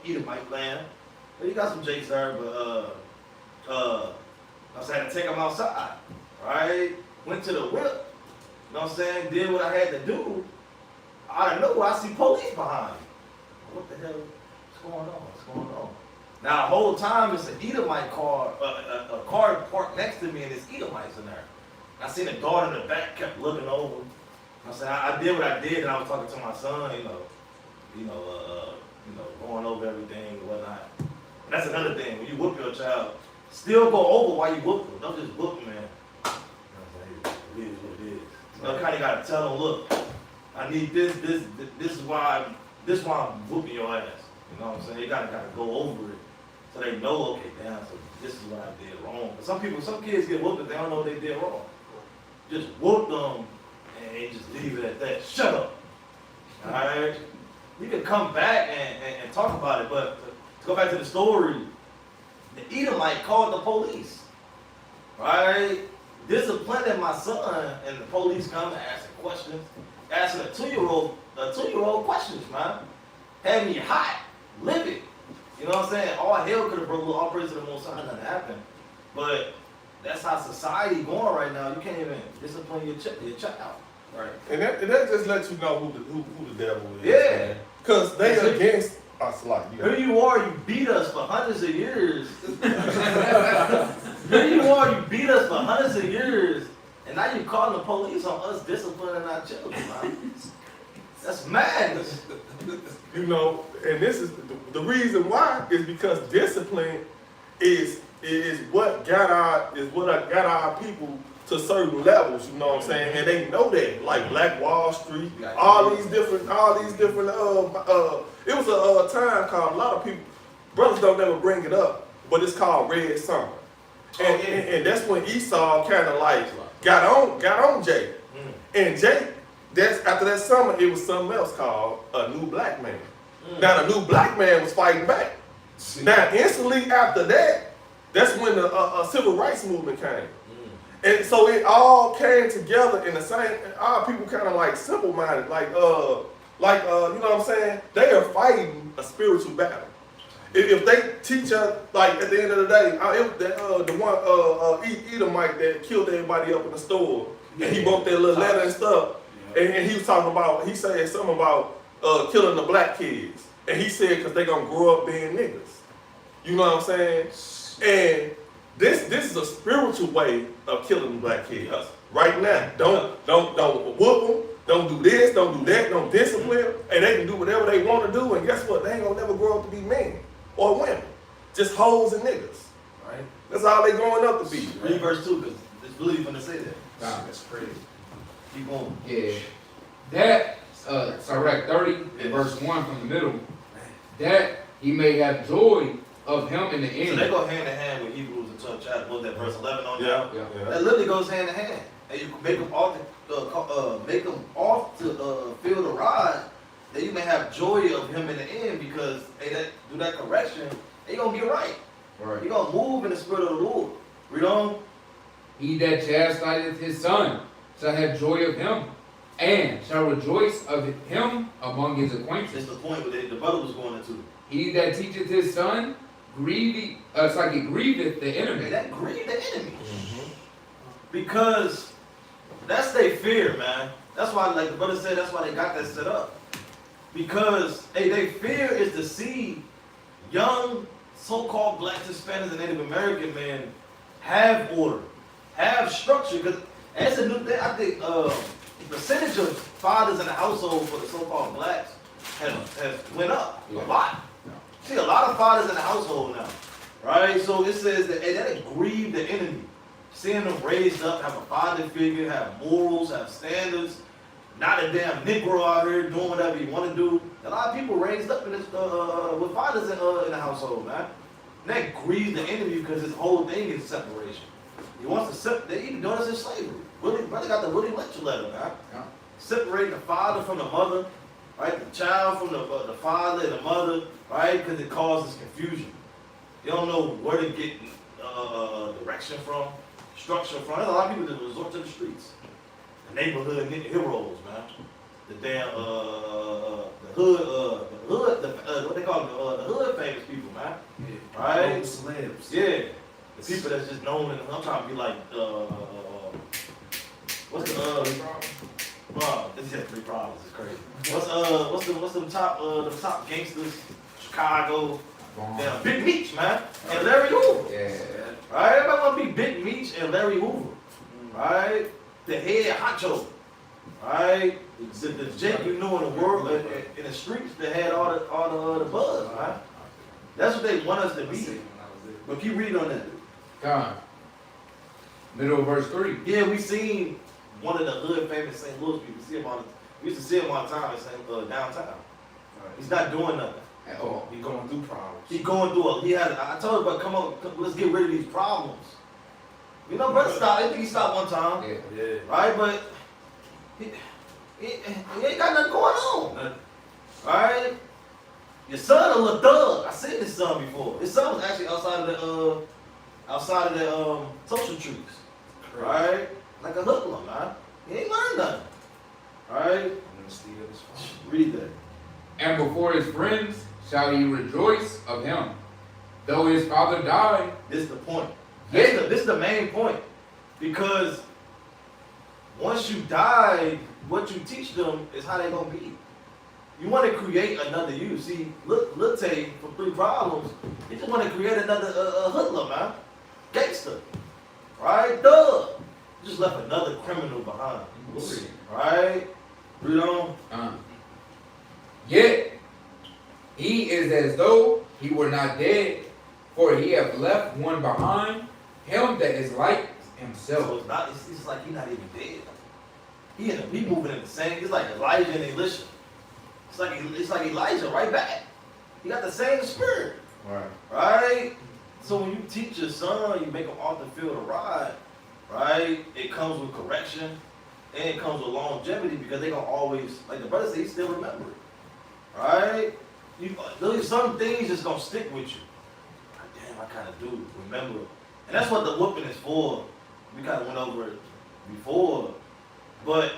Edomite land. But you got some jakes there, but I was had to take them outside, right? Went to the whip, you know what I'm saying? Did what I had to do. Out of nowhere, I see police behind me. What the hell? What's going on? What's going on? Now, the whole time, it's an Edomite car, a car parked next to me, and there's Edomites in there. I seen a daughter in the back, kept looking over. I said, I did what I did, and I was talking to my son, going over everything and whatnot. And that's another thing. When you whoop your child, still go over while you whoop them. Don't just whoop them, man. It is what it is. You know, kind of got to tell them, look, I need this is why I'm whooping your ass. You know what I'm saying? You gotta go over it so they know, okay, damn, so this is what I did wrong. But some kids get whooped, but they don't know what they did wrong. Just whoop them and just leave it at that. Shut up. All right? You can come back and talk about it, but to go back to the story, the Edomite called the police. Right? Disciplining my son, and the police come and asking questions, asking a two-year-old questions, man. Had me hot, livid. You know what I'm saying? All hell could have broke loose. All praise to the Most High, nothing happened. But that's how society going right now. You can't even discipline your child. Right. And that just lets you know who the devil is. Yeah. Because they against us like you. Here you are, you beat us for hundreds of years. Here you are, you beat us for hundreds of years, and now you're calling the police on us disciplining our children, man. That's madness. You know, and this is the reason why is because discipline is what got our people to certain levels, you know what I'm saying? And they know that, like Black Wall Street, all these different it was a time called, a lot of people, brothers don't ever bring it up, but it's called Red Summer. And that's when Esau kind of like got on Jake. And Jake, after that summer, it was something else called a new black man. Now the new black man was fighting back. Now instantly after that, that's when the civil rights movement came. And so it all came together in the same. Our people kind of like simple-minded, like you know what I'm saying? They are fighting a spiritual battle. If they teach us, like at the end of the day, the one Edomite that killed everybody up in the store, and he wrote that little letter and stuff, and he was talking about, he said something about killing the black kids, and he said because they gonna grow up being niggas. You know what I'm saying? And this is a spiritual way of killing black kids right now. Don't whoop them. Don't do this. Don't do that. Don't discipline them, and they can do whatever they want to do. And guess what? They ain't gonna never grow up to be men or women. Just hoes and niggas. Right? That's all they growing up to be. Read verse 2, because it's really gonna say that. Nah, that's crazy. Keep going. Yeah. That, Sirach 30, verse 1 from the middle, that he may have joy of him in the end. So they go hand in hand with Hebrews and 12 chapter. What was that, verse 11 on there? Yeah. That literally goes hand in hand. And you make them off to feel the rod, that you may have joy of him in the end, because do that correction, they gonna get right. Right. You gonna move in the spirit of the Lord. Read on. He that chastiseth his son shall have joy of him, and shall rejoice of him among his acquaintance. It's the point where the brother was going into. He that teacheth his son grieveth the enemy. Okay, that grieve the enemy. Because that's their fear, man. That's why, like the brother said, that's why they got that set up. Because their fear is to see young so-called black, Hispanics, and Native American men have order, have structure. Because that's a new thing. I think the percentage of fathers in the household for the so-called blacks has went up a lot. See a lot of fathers in the household now, right? So it says that that grieve the enemy. Seeing them raised up, have a father figure, have morals, have standards, not a damn Negro out here doing whatever you want to do. A lot of people raised up in this, with fathers in the household, man. And that grieves the enemy because his whole thing is separation. He wants to separate. They even doing this in slavery. Brother got the Willie Lecture letter, man. Yeah. Separating the father from the mother, right? The child from the father and the mother, right? Because it causes confusion. You don't know where to get direction from, structure from. There's a lot of people that resort to the streets. The neighborhood heroes, man. The damn, the hood, what they call them, the hood famous people, man. Yeah. Right? Celebs. Yeah. The people that's just known, and I'm trying to be like, what's this has 3 problems, it's crazy. What's the top gangsters? Chicago, damn, Big Meech, man, and Larry Hoover. Yeah. Right? Everybody want to be Big Meech and Larry Hoover. Right? The head honcho. Right? The Jake you know in the world, in the streets that had all the buzz, right? That's what they want us to be. But keep reading on that. God. Middle of verse 3. Yeah, we seen one of the hood famous St. Louis people. We used to see him all the time in downtown. He's not doing nothing. At all. He going through problems. He's going through I told him, but come on, let's get rid of these problems. You know, brother stopped. I think he stopped one time. Yeah. Right? But he ain't got nothing going on. Nothing. Right? Your son a little thug. I seen his son before. His son was actually outside of the social trees. Right? Like a hoodlum, man. He ain't learned nothing. Right? Read that. And before his friends shall he rejoice of him, though his father died. This is the point. Yeah. This is the main point. Because once you die, what you teach them is how they gonna be. You want to create another you. See, look Tay for 3 problems. You just want to create another hoodlum, man. Gangster. Right? Thug. You just left another criminal behind. Right? Read on. Yet he is as though he were not dead, for he hath left one behind him that is like himself. So it's like he's not even dead. He moving in the same. It's like Elijah and Elisha. It's like Elijah right back. He got the same spirit. Right. Right? So when you teach your son, you make him often feel the rod, right? It comes with correction and it comes with longevity, because they gonna always, like the brother said, he still remember it. Right? There's some things just gonna stick with you. Like, damn, I kinda do remember. And that's what the whooping is for. We kinda went over it before. But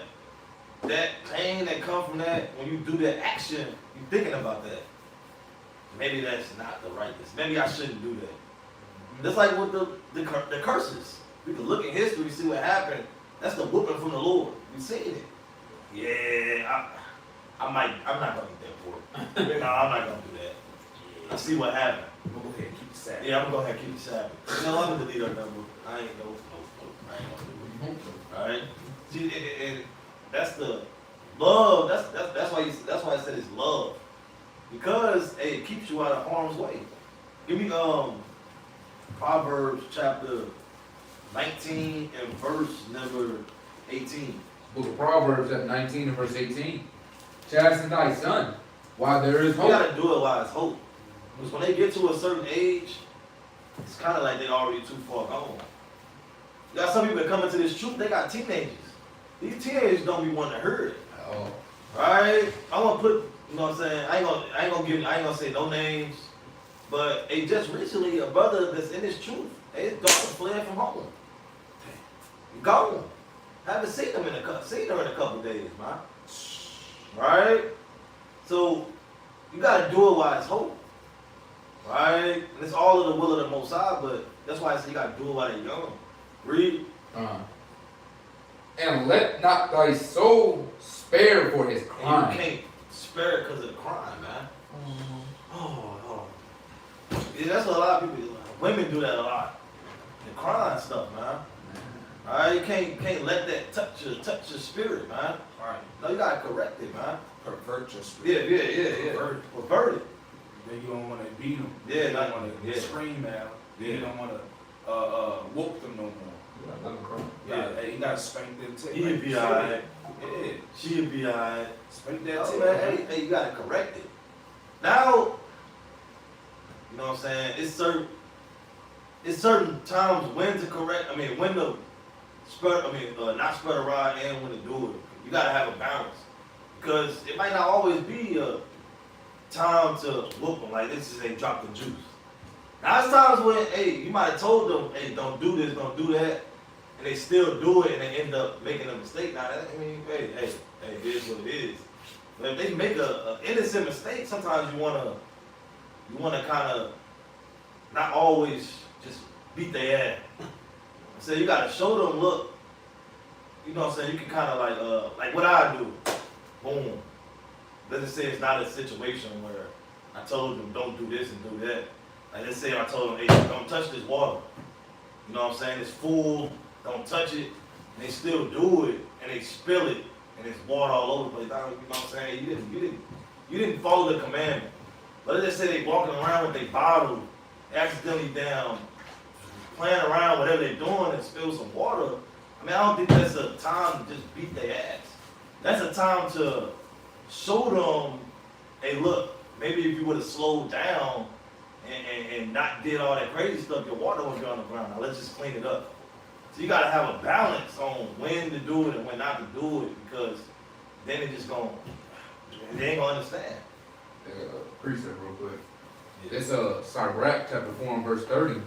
that pain that comes from that, when you do that action, you're thinking about that. maybe that's not the rightness. Maybe I shouldn't do that. Just like with the curses. We can look at history, see what happened. That's the whooping from the Lord. We seen it. Yeah, I'm not gonna eat that pork. No, I'm not gonna do that. I see what happened. I'm gonna go ahead and keep the Sabbath. Yeah, I'm gonna go ahead and keep the Sabbath. You know, I'm gonna delete our number. I ain't no. I ain't gonna do it. All right. See, and that's the love. That's why I said it's love, because hey, it keeps you out of harm's way. Give me Proverbs chapter 19 and verse number 18. Book of Proverbs at 19 and verse 18. Chasten thy son while there is You hope. gotta do it while it's hope. Because when they get to a certain age, it's kind of like they already too far gone. You got some people that come into this truth, they got teenagers. These teenagers don't be wanting to hear it. Oh. Right? I want to put, you know what I'm saying? I ain't gonna say no names, but hey, just recently a brother that's in this truth, his daughter fled from home. Gone. Haven't seen her in a couple days, man. Right? So you gotta do it while it's hope. Right? And it's all of the will of the Most High, but that's why I say you gotta do it while they're young. Read. And let not thy soul spare for his crime. And you can't spare it because of the crime, man. Oh. Yeah, that's what a lot of people do. Women do that a lot. The crime stuff, man. Alright, you can't let that touch your spirit, man. Right. No, you gotta correct it, man. Pervert your spirit. Yeah. Pervert it. Then you don't want to beat them. Yeah, you don't want to yeah. scream at them. Yeah. You don't want to whoop them no more. Hey, you gotta spank them too. He'll be alright. Yeah, she'll be alright. Spank that Oh, too. man, hey, you gotta correct it. Now, you know what I'm saying? It's certain times when to correct. I mean, when to not spread a rod and when to do it. You gotta have a balance, because it might not always be a time to whoop them. Like this is they drop the juice. Now it's times when hey, you might have told them, hey, don't do this, don't do that, and they still do it and they end up making a mistake. Now that, I mean, hey, it is what it is. But if they make a innocent mistake, sometimes you wanna kind of not always just beat their ass. So you gotta show them, look, you know what I'm saying, you can kind of like what I do, boom. Let's say it's not a situation where I told them don't do this and do that. Like let's say I told them, hey, don't touch this water. You know what I'm saying, it's full, don't touch it. And they still do it, and they spill it, and it's water all over the place. You know what I'm saying, you didn't follow the commandment. But let's say they walking around with their bottle, accidentally down, playing around, whatever they're doing, and spill some water. I mean, I don't think that's a time to just beat their ass. That's a time to show them, hey, look, maybe if you would have slowed down and not did all that crazy stuff, your water would be on the ground. Now let's just clean it up. So you gotta have a balance on when to do it and when not to do it, because then they ain't gonna understand. Precept real quick. It's Sirach chapter 4 and verse 30. It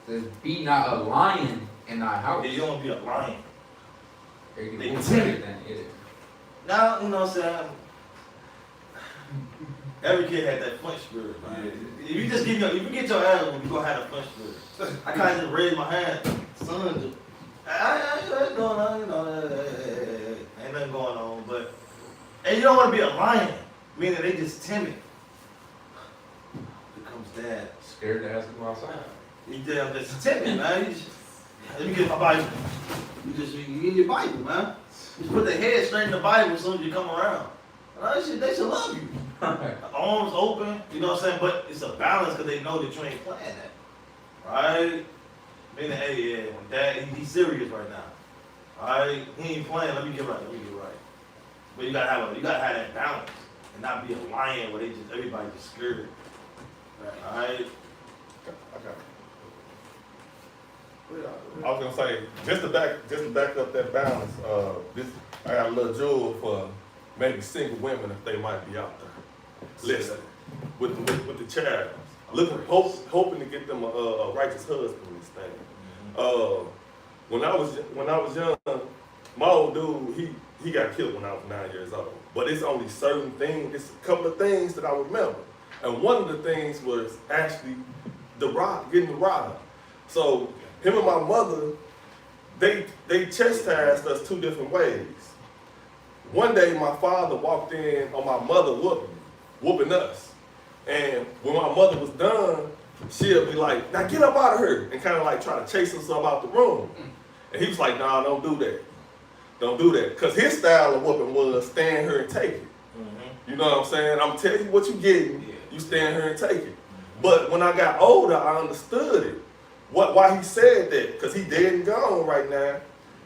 says, be not a lion in thy house. Yeah, you don't be a lion. They timid. Now, you know what I'm saying? Every kid had that flinch spirit, man. If you just if you get your animal, you gonna have a flinch spirit. I kind of just raised my hand, son. I ain't going on, you know, ain't nothing going on. But and you don't want to be a lion, meaning they just timid. Here comes dad. Scared to ask him outside. You just timid, man. Let me get my Bible. You get your Bible, man. You put the head straight in the Bible as soon as you come around. They should love you. Arms open, you know what I'm saying? But it's a balance because they know that you ain't playing that. Right? Meaning, hey, yeah, when dad, he's serious right now. Alright? He ain't playing, let me get right. But you gotta have that balance and not be a lion where everybody just scared. Alright? I was gonna say, just to back up that balance, I got a little jewel for maybe single women if they might be out there. Listen, with the child, hoping to get them a righteous husband in this thing. When I was young, my old dude, he got killed when I was 9 years old. But it's only certain things, it's a couple of things that I remember. And one of the things was actually getting the rod. So him and my mother, they chastised us two different ways. One day my father walked in on my mother whooping us. And when my mother was done, she'll be like, now get up out of here, and kind of like try to chase us up out the room. And he was like, nah, don't do that. Don't do that. Because his style of whooping was stand here and take it. You know what I'm saying? I'm telling you what you getting, you stand here and take it. But when I got older, I understood it. Why he said that, because he dead and gone right now.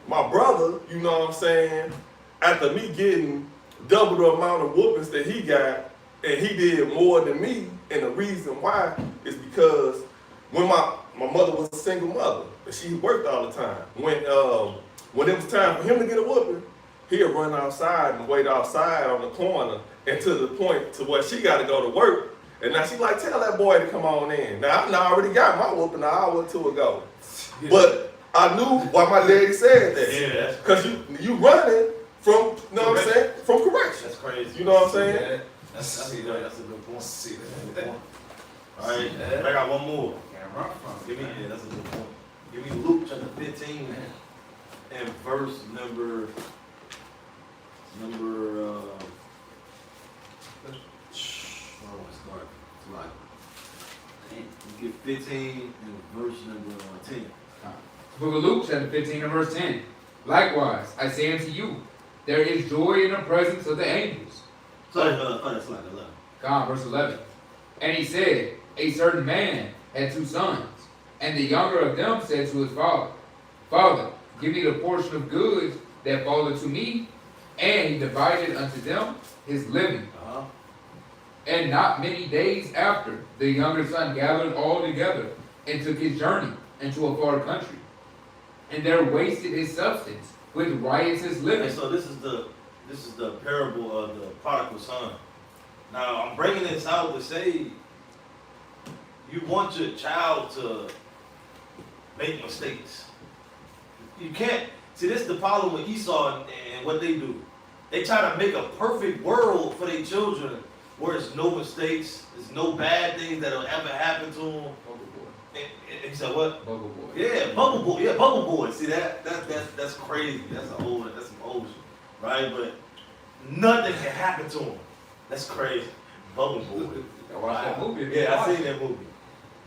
My brother, you know what I'm saying, after me getting double the amount of whoopings that he got, and he did more than me, and the reason why is because when my mother was a single mother, and she worked all the time, when it was time for him to get a whooping, he'd run outside and wait outside on the corner, and to the point to where she got to go to work. And now she like, tell that boy to come on in. Now I already got my whooping an hour or two ago. But I knew why my daddy said that. Yeah, because you running from, you know what I'm saying, from correction. That's crazy. You know what I'm saying? That's a good point. All right, I got one more. Give me, that's a good point. Give me Luke chapter 15 and verse number. Where do I start? It's like, get 15 and verse number 10. Book of Luke, chapter 15 and verse 10. Likewise, I say unto you, there is joy in the presence of the angels. That's like 11. God, verse 11. And he said, a certain man had 2 sons, and the younger of them said to his father, Father, give me the portion of goods that falleth to me. And he divided unto them his living. And not many days after, the younger son gathered all together and took his journey into a far country, and there wasted his substance with riotous living. Okay, so this is the parable of the prodigal son. Now I'm bringing this out to say you want your child to make mistakes. You can't see, this is the problem with Esau and what they do. They try to make a perfect world for their children where there's no mistakes, there's no bad things that'll ever happen to them. Bubble boy. And he said what? Bubble boy. Yeah, bubble boy. Yeah, bubble boy. See that's crazy. That's some old shit, right? But nothing can happen to him. That's crazy. Bubble boy. I watched that movie. Yeah, I seen that movie.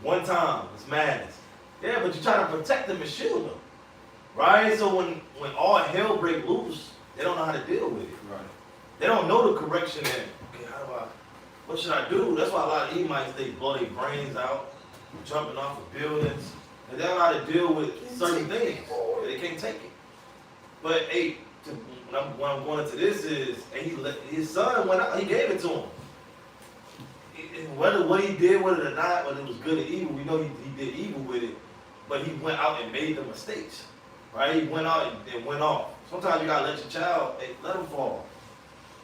One time, it's madness. Yeah, but you try to protect them and shield them, right? So when all hell break loose, they don't know how to deal with it. Right. They don't know the correction and okay, what should I do? That's why a lot of Edomites, they blow their brains out, jumping off of buildings, and they don't know how to deal with certain things. They can't take it. But hey, what I'm going into this is, his son went out, he gave it to him. Whether what he did with it or not, whether it was good or evil, we know he did evil with it, but he went out and made the mistakes, right? He went out and went off. Sometimes you gotta let your child, hey, let him fall.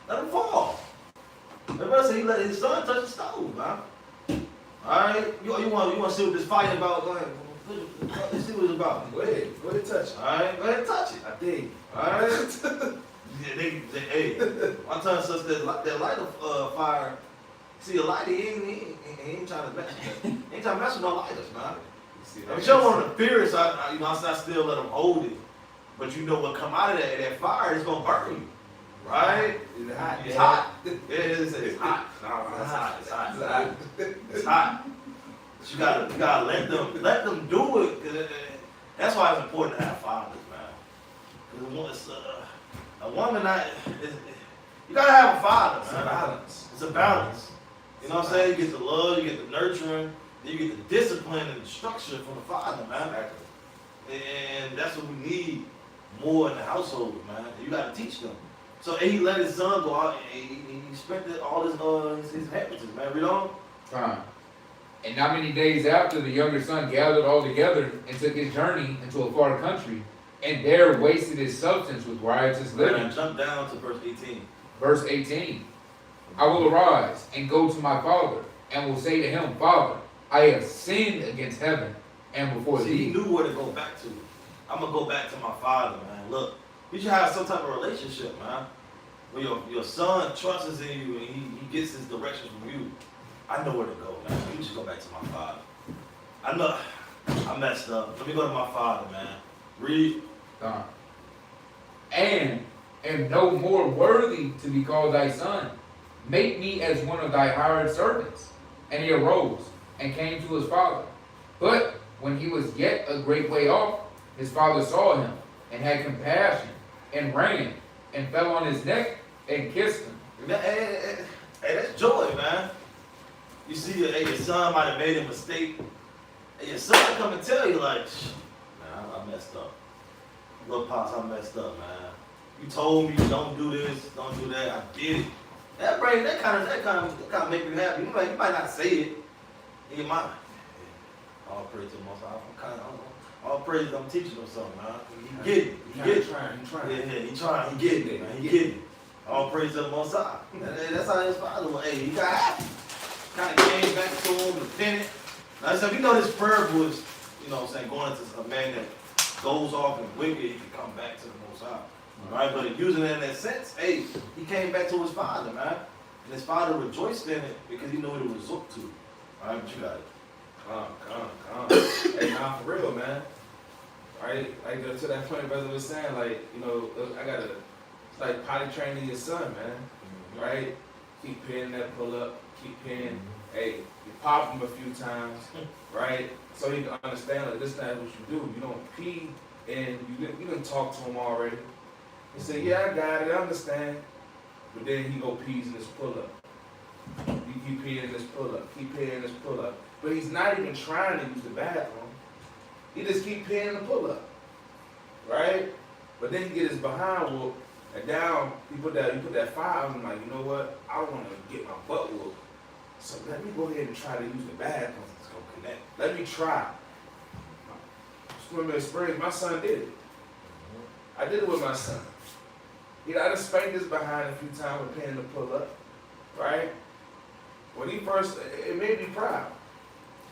Let him fall. Everybody say he let his son touch the stove, man. Alright? You want to see what this fight about? Go ahead. Let's see what it's about. Go ahead touch it. Alright, go ahead and touch it. I dig. Alright? Hey, my son says that lighter fire. See, a lighter, he ain't trying to mess with that. He ain't trying to mess with no lighters, man. I mean, show one of the fears, I still let him hold it. But you know what come out of that fire is gonna burn you. Right? It's hot. It's hot. It's hot. No, it's hot. It's hot. It's hot. It's hot. But you gotta let them do it. 'Cause that's why it's important to have fathers, man. Because a woman, you gotta have a father, man. It's a balance. It's a balance. You know what I'm saying? You get the love, you get the nurturing, then you get the discipline and the structure from the father, man. And that's what we need more in the household, man. You gotta teach them. So he let his son go out and he spent all his inheritance, man. Read on. Fine. And not many days after, the younger son gathered all together and took his journey into a far country, and there wasted his substance with riotous living. Jump down to verse 18. Verse 18. I will arise and go to my father, and will say to him, Father, I have sinned against heaven and before See, thee. he knew where to go back to. I'm gonna go back to my father, man. Look, you should have some type of relationship, man. Where your son trusts in you and he gets his direction from you. I know where to go, man. Let me just go back to my father. I know I messed up. Let me go to my father, man. Read. And am no more worthy to be called thy son. Make me as one of thy hired servants. And he arose and came to his father. But when he was yet a great way off, his father saw him and had compassion and ran and fell on his neck and kissed him. Hey, that's joy, man. You see, your son might have made a mistake. And your son come and tell you, like, man, I messed up. Look, Pops, I messed up, man. You told me don't do this, don't do that. I did it. That kind of make you happy. You might not say it in your mind. Yeah, all praise to the Most High. All praise, I'm teaching him something, man. He get it. He get it. He trying. Yeah, he trying. He getting it, man. He getting it. All praise to the Most High. That's how his father was. Hey, he got happy. Kind of came back to him, repented. Now, so if you know this prayer was, you know what I'm saying, going into a man that goes off and wicked, he can come back to the Most High. Right? But using it in that sense, hey, he came back to his father, man. And his father rejoiced in it because he knew what it was up to. All right, but you got it. Hey, nah, for real, man. Right? Like, to that point, brother was saying, like, you know, it's like potty training your son, man. Right? Keep pinning that pull up, keep pinning. Hey, you pop him a few times, right? So he can understand, like, this is not what you do. You don't pee, and you didn't talk to him already. He said, yeah, I got it, I understand. But then he go pees in his pull-up. You keep peeing in this pull-up, keep peeing in this pull-up. But he's not even trying to use the bathroom. He just keep peeing in the pull-up, right? But then he get his behind whooped, and down, you put that fire on him, like, you know what? I want to get my butt whooped. So let me go ahead and try to use the bathroom. It's gonna connect. Let me try. Swimming experience, my son did it. I did it with my son. I just spanked his behind a few times with paying the pull up, right? When he first, it made me proud,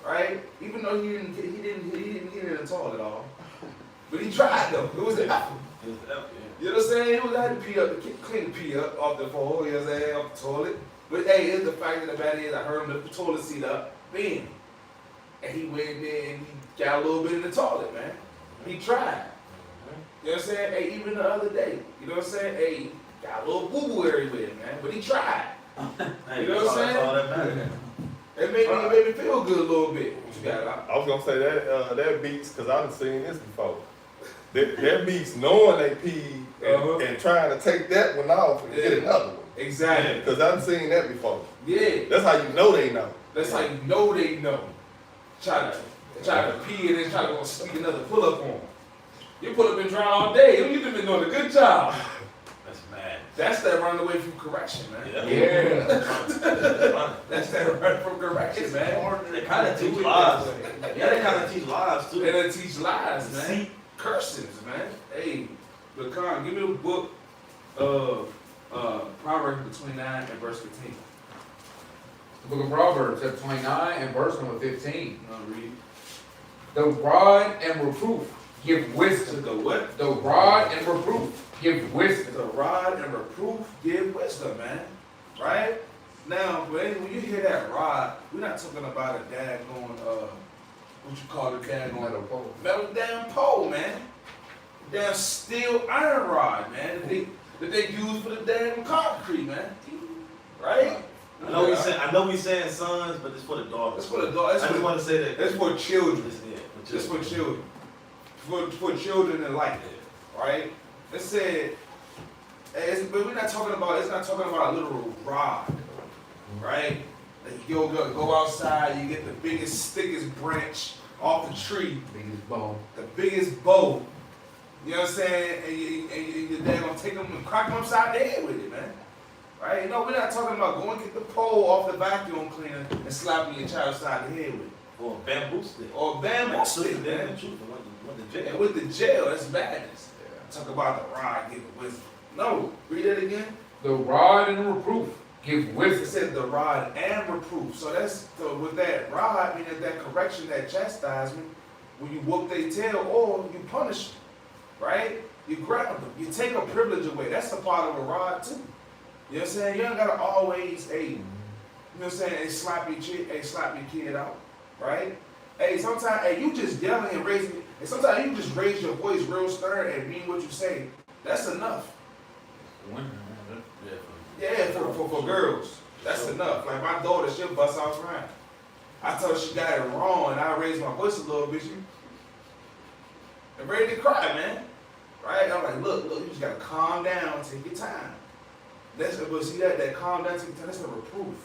right? Even though he didn't get in the toilet at all, but he tried though. It was an effort. You know what I'm saying? It was I had to pee up, clean the pee up off the pole. You know what I'm saying? Off the toilet. But hey, here's the fact of the matter is, I heard him lift the toilet seat up, bam, and he went in there and he got a little bit in the toilet, man. He tried. You know what I'm saying? Hey, even the other day, you know what I'm saying? Hey, got a little boo-boo everywhere, man, but he tried. You know what I'm saying? It made me feel good a little bit. What you got? I was gonna say that beats, because I done seen this before. That beats knowing they peed and trying to take that one off and get another one. Exactly. Because I've seen that before. Yeah. That's how you know they know. That's how you know they know. Try to pee and then try to go sneak another pull up on. You pull up and dry all day. You've been doing a good job. That's mad. That's that run away from correction, man. Yeah. That's that run from correction, man. They kind of teach lies. Yeah, they kind of teach lies too. They teach lies, man. See? Curses, man. Hey, Lacan, give me the book of Proverbs 29 and verse 15. The book of Proverbs, chapter 29 and verse number 15. Read. The rod and reproof give wisdom. The what? The rod and reproof give wisdom. The rod and reproof give wisdom, man. Right? Now, when you hear that rod, we're not talking about a daggone, what you call it, daggone Metal pole. metal damn pole, man. Damn steel iron rod, man. That they use for the damn concrete, man. Right? I know we saying sons, but it's for the daughters. It's for the daughters. I just want to say that. It's for children. It's for children. For children in life, right? It said, but we're not talking about. It's not talking about a literal rod, right? Like you go outside, you get the biggest, thickest branch off the tree, Biggest bow. the biggest bow. You know what I'm saying? And you're gonna take them and crack them upside the head with it, man. Right? You know, we're not talking about going get the pole off the vacuum cleaner and slapping your child upside the head with it. Or a bamboo stick. Or a bamboo stick, man. And with the jail, that's madness. Talk about the rod giving wisdom. No, read it again. The rod and reproof give It wisdom. said the rod and reproof. So with that rod, meaning that correction, that chastisement, when you whoop their tail or you punish them, right? You grab them. You take a privilege away. That's a part of a rod too. You know what I'm saying? You don't gotta always, know what I'm saying? Hey, slap your kid out, right? Hey, sometimes, hey, you just yelling and raising, and sometimes you just raise your voice real stern and mean what you say. That's enough. Yeah, for girls. That's enough. Like my daughter, she'll bust out crying. I told her she got it wrong, and I raised my voice a little bit. I'm ready to cry, man. Right? I'm like, look, you just gotta calm down, take your time. But see that calm down, take your time, that's the reproof.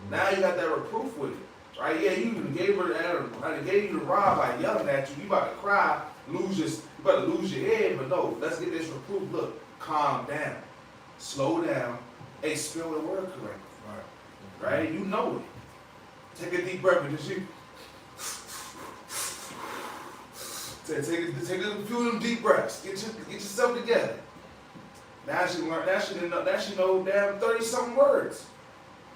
Now you got that reproof with it. Right? Yeah, you even gave her gave you the rod by yelling at you. You about to cry, you about to lose your head, but no, let's get this reproof. Look, calm down. Slow down. Hey, spell the word correctly. Right? You know it. Take a deep breath and just you. Take a few of them deep breaths. Get yourself together. Now she learned. Now she know damn 30-something words,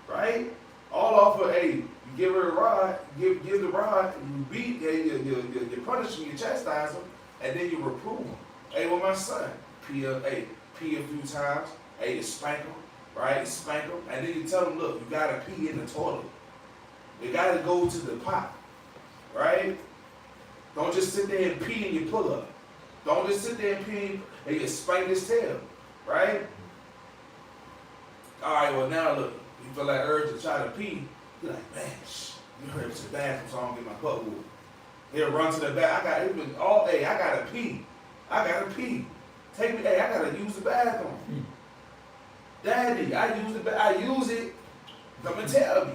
right? All off of hey, you give her a rod, give the rod, you beat, you punish him, you chastise him, and then you reprove him. Hey, well my son, pee a few times. Hey, you spank him, right? You spank him, and then you tell him, look, you gotta pee in the toilet. You gotta go to the pot, right? Don't just sit there and pee and you pull up. Don't just sit there and pee and you spank his tail, right? All right, well now look, you feel that urge to try to pee. You're like, man, you heard to the bathroom so I don't get my butt whooped. He'll run to the bath. I gotta pee. I gotta pee. Take me, hey, I gotta use the bathroom. Daddy, I use it. Come and tell me.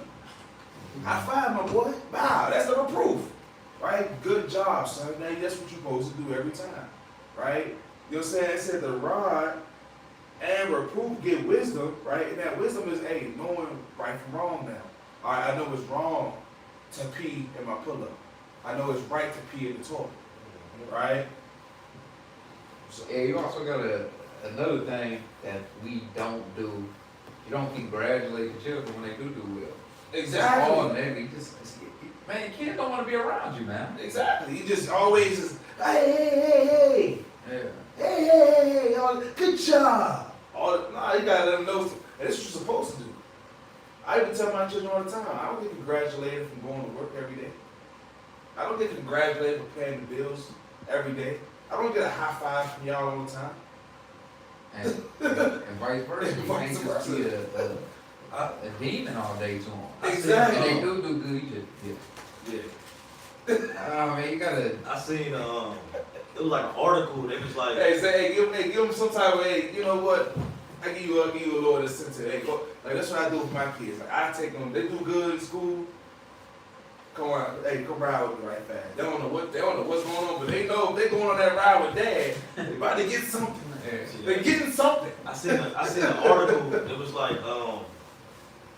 High five, my boy. Wow, that's the reproof. Right? Good job, son. Now that's what you're supposed to do every time. Right? You know what I'm saying? It said the rod and reproof get wisdom, right? And that wisdom is, hey, knowing right from wrong now. All right, I know it's wrong to pee in my pull-up. I know it's right to pee in the toilet. Right? So, yeah, you also got another thing that we don't do. You don't congratulate the children when they do well. Exactly. It's all negative. Man, kids don't want to be around you, man. Exactly. You just always just, hey. Yeah. Hey, good job. You gotta let them know, and this is what you're supposed to do. I even tell my children all the time, I don't get congratulated for going to work every day. I don't get congratulated for paying the bills every day. I don't get a high five from y'all all the time. And vice versa. You can't just be a demon all day to them. Exactly. And they do good, you just, Yeah. man, you gotta. I seen it was like an article. They was like, Hey, say, give them some type of, hey, you know what? I give you a little incentive. Hey, go, like that's what I do with my kids. Like I take them, they do good in school. Come on, hey, come ride with me right fast. They don't know what's going on, but they know if they're going on that ride with dad, they about to get something. They're getting something. I seen an article. It was like,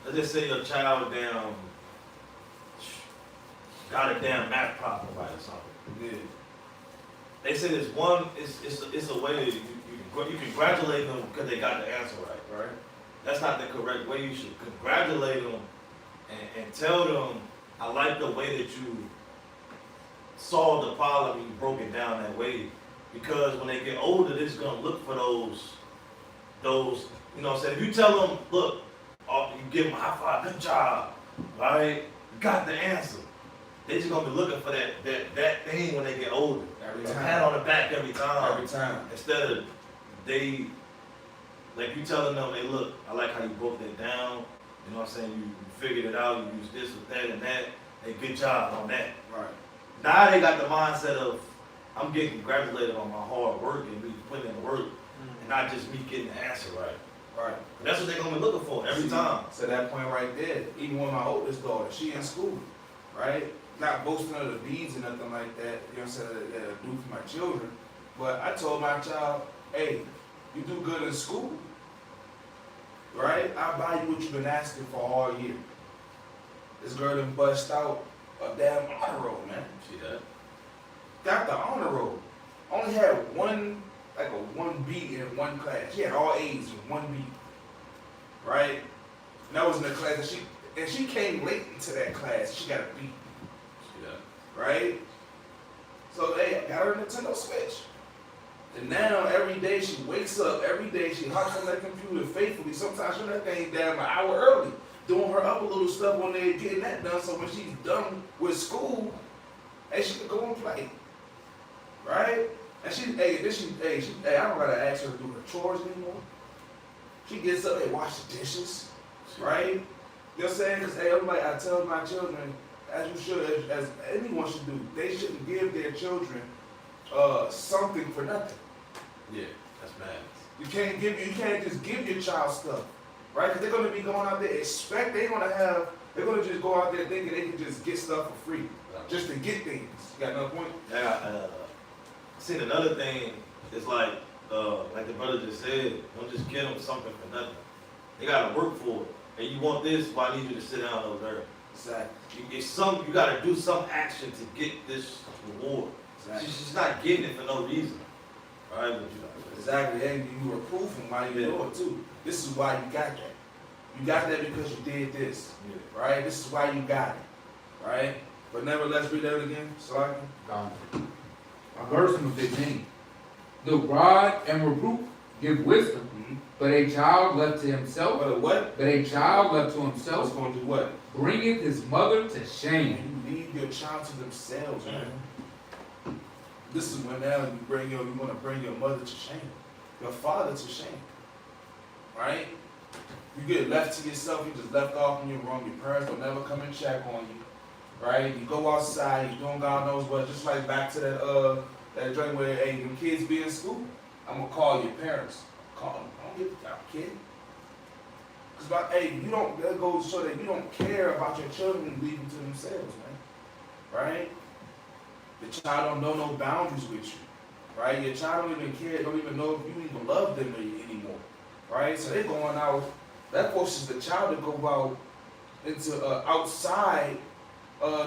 let's just say your child got a damn math problem right or something. Yeah. They said it's a way that you congratulate them because they got the answer right. That's not the correct way. You should congratulate them and tell them, I like the way that you solved the problem and you broke it down that way. Because when they get older, they're just gonna look for those, you know what I'm saying? If you tell them, look, you give them a high five, good job, right? You got the answer. They're just gonna be looking for that thing when they get older. Every A time. pat on the back every time. Every time. Instead of like you telling them, hey, look, I like how you broke that down. You know what I'm saying? You figured it out. You used this with that and that. Hey, good job on that. Right. Now they got the mindset of, I'm getting congratulated on my hard work and me putting in the work, and not just me getting the answer right. Right. But that's what they're gonna be looking for every time. So that point right there, even with my oldest daughter, she in school, right? Not boasting of the deeds or nothing like that, you know what I'm saying, that I do for my children. But I told my child, hey, you do good in school, right? I'll buy you what you've been asking for all year. This girl done bust out a damn honor roll, man. See that? Got the honor roll. Only had one B in one class. She had all A's in one B. Right? And that was in the class that she came late into that class. She got a B. See that? Right? So hey, I got her a Nintendo Switch. And now every day she wakes up, every day she hops on that computer faithfully. Sometimes she that thing down an hour early. doing her other little stuff when they're getting that done. So when she's done with school, hey, she can go and play, right? And I don't gotta ask her to do her chores anymore. She gets up and wash the dishes, right? You know what I'm saying? Because I tell my children, as you should, as anyone should do, they shouldn't give their children something for nothing. Yeah, that's bad. You can't just give your child stuff, right? Because they're gonna be going out there they're gonna just go out there thinking they can just get stuff for free, just to get things. You got another point? Yeah, seen another thing. It's like the brother just said, don't just give them something for nothing. They gotta work for it. And you want this, well, I need you to sit down over there. Exactly. You gotta do some action to get this reward. Exactly. She's not getting it for no reason. All right, Exactly, and you reprove them while you're doing it too. This is why you got that. You got that because you did this, right? This is why you got it, right? But nevertheless, read that again, Slide. Verse number 15. The rod and reproof give wisdom, but a child left to himself. But what? But a child left to What's himself going to do what? bringeth his mother to shame. You leave your child to themselves, man. This is when now you want to bring your mother to shame, your father to shame, right? You get left to yourself, you just left off in your room, your parents don't never come and check on you, right? You go outside, you doing God knows what, just like back to that joint where, hey, them kids be in school, I'm gonna call your parents. Call them, don't get the kid. Because, hey, that goes to show that you don't care about your children leaving to themselves, man, right? The child don't know no boundaries with you, right? Your child don't even care, don't even know if you even love them anymore, right? So they're going out, that forces the child to go out into outside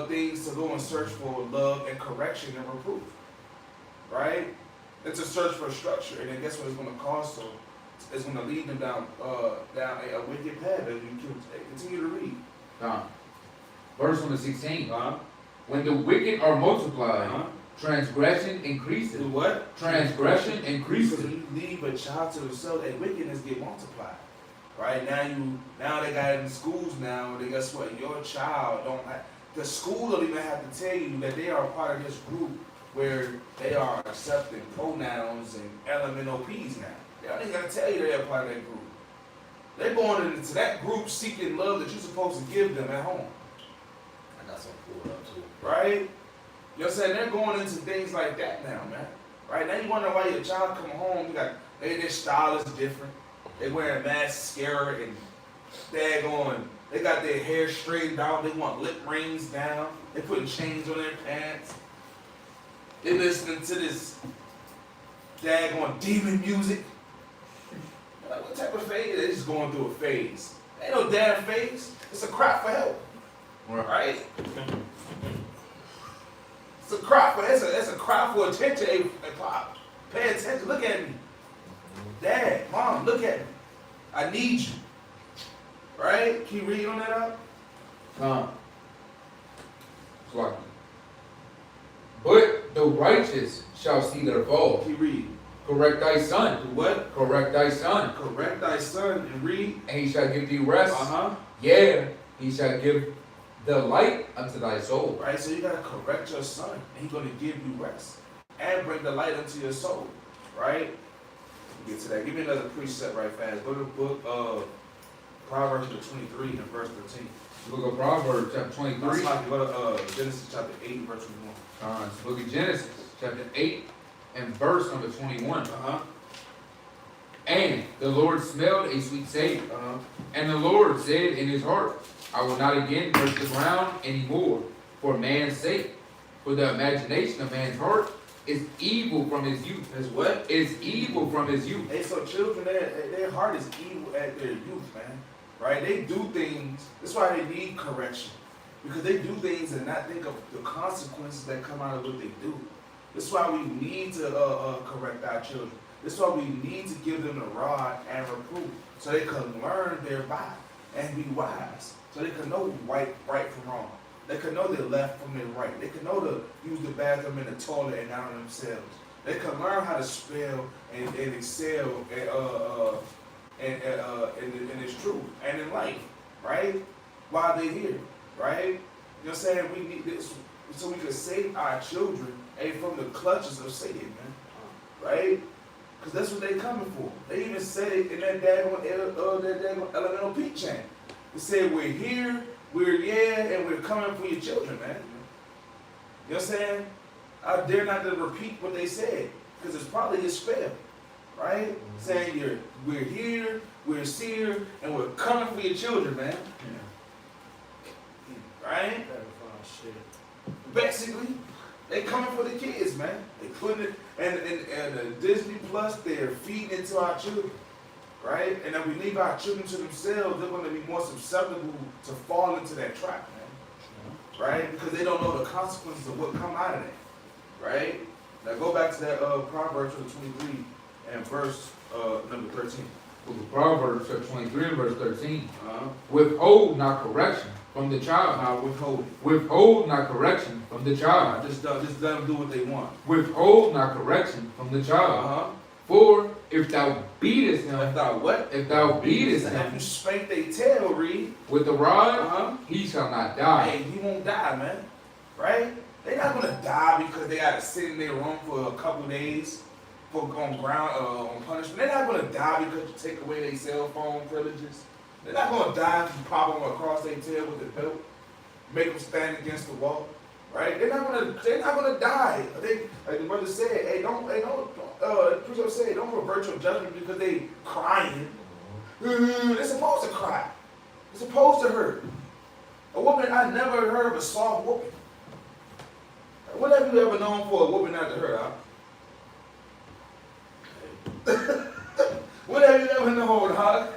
things to go and search for love and correction and reproof, right? It's a search for structure, and then guess what it's going to cause? So it's going to lead them down a wicked path as you continue to read. Verse number 16. When the wicked are multiplied, transgression increases. Do what? Transgression increases. Because when you leave a child to themselves, that wickedness get multiplied. Right? Now they got it in schools now, and guess what? Your child the school don't even have to tell you that they are part of this group where they are accepting pronouns and LMNOPs now. They don't even gotta tell you they're part of that group. They're going into that group seeking love that you're supposed to give them at home. I got something pulled up too. Right? You know what I'm saying? They're going into things like that now, man. Right? Now you wonder why your child come home, their style is different. They wearing mascara and they got their hair straightened out, they want lip rings down, they putting chains on their pants. They listening to this daggone demon music. Like, what type of phase? They're just going through a phase. Ain't no damn phase. It's a cry for help. Right? It's a cry for attention. Hey, Pop, pay attention. Look at me. Dad, Mom, look at me. I need you. Right? Can you read on that up? But the righteous shall see their fall. Can you read? Correct thy son. Do what? Correct thy son. Correct thy son and read. And he shall give thee rest. Uh-huh. Yeah, he shall give the light unto thy soul. Right, so you gotta correct your son, and he's gonna give you rest and bring the light unto your soul. Right? Get to that. Give me another precept right fast. Go to the book of Proverbs chapter 23 and verse 13. The book of Proverbs chapter 23. Go to Genesis chapter 8 verse 21. It's the book of Genesis chapter 8 and verse number 21. And the Lord smelled a sweet savor. And the Lord said in his heart, I will not again curse the ground anymore for man's sake. For the imagination of man's heart is evil from his youth. Is what? Is evil from his youth. Hey, so children, their heart is evil at their youth, man. Right? They do things. That's why they need correction. Because they do things and not think of the consequences that come out of what they do. That's why we need to correct our children. That's why we need to give them the rod and reproof, so they can learn thereby and be wise. So they can know right from wrong. They can know their left from their right. They can know to use the bathroom and the toilet and not on themselves. They can learn how to spell and excel in this truth and in life. right? While they're here, right? You know what I'm saying? We need this so we can save our children from the clutches of Satan, man. Right? Because that's what they coming for. They even said it in that daggone elemental peak chant. They said, we're here, and we're coming for your children, man. You know what I'm saying? I dare not to repeat what they said, because it's probably a spell, right? Mm-hmm. Saying we're here, we're seer, and we're coming for your children, man. Yeah. Right? Basically, they coming for the kids, man. They putting it, and the Disney Plus, they're feeding it to our children, right? And if we leave our children to themselves, they're going to be more susceptible to fall into that trap, man. Right? Because they don't know the consequences of what come out of that. Right? Now go back to that Proverbs 23 and verse number 13. Proverbs 23 and verse 13. Withhold not correction from the child. Withhold not correction from the child. Just let them do what they want. Withhold not correction from the child. For if thou beatest him. If thou what? If thou beatest him. If you spank their tail, read. With the rod, he shall not die. Hey, he won't die, man. Right? They're not gonna die because they gotta sit in their room for a couple of days on punishment. They're not gonna die because you take away their cell phone privileges. They're not gonna die if you pop them across their tail with the belt, make them stand against the wall. Right? They're not gonna die. Like the brother said, don't pervert your judgment because they crying. They're supposed to cry. They're supposed to hurt. A woman, I never heard of a soft whooping. What have you ever known for a whooping not to hurt, huh? What have you ever known, huh?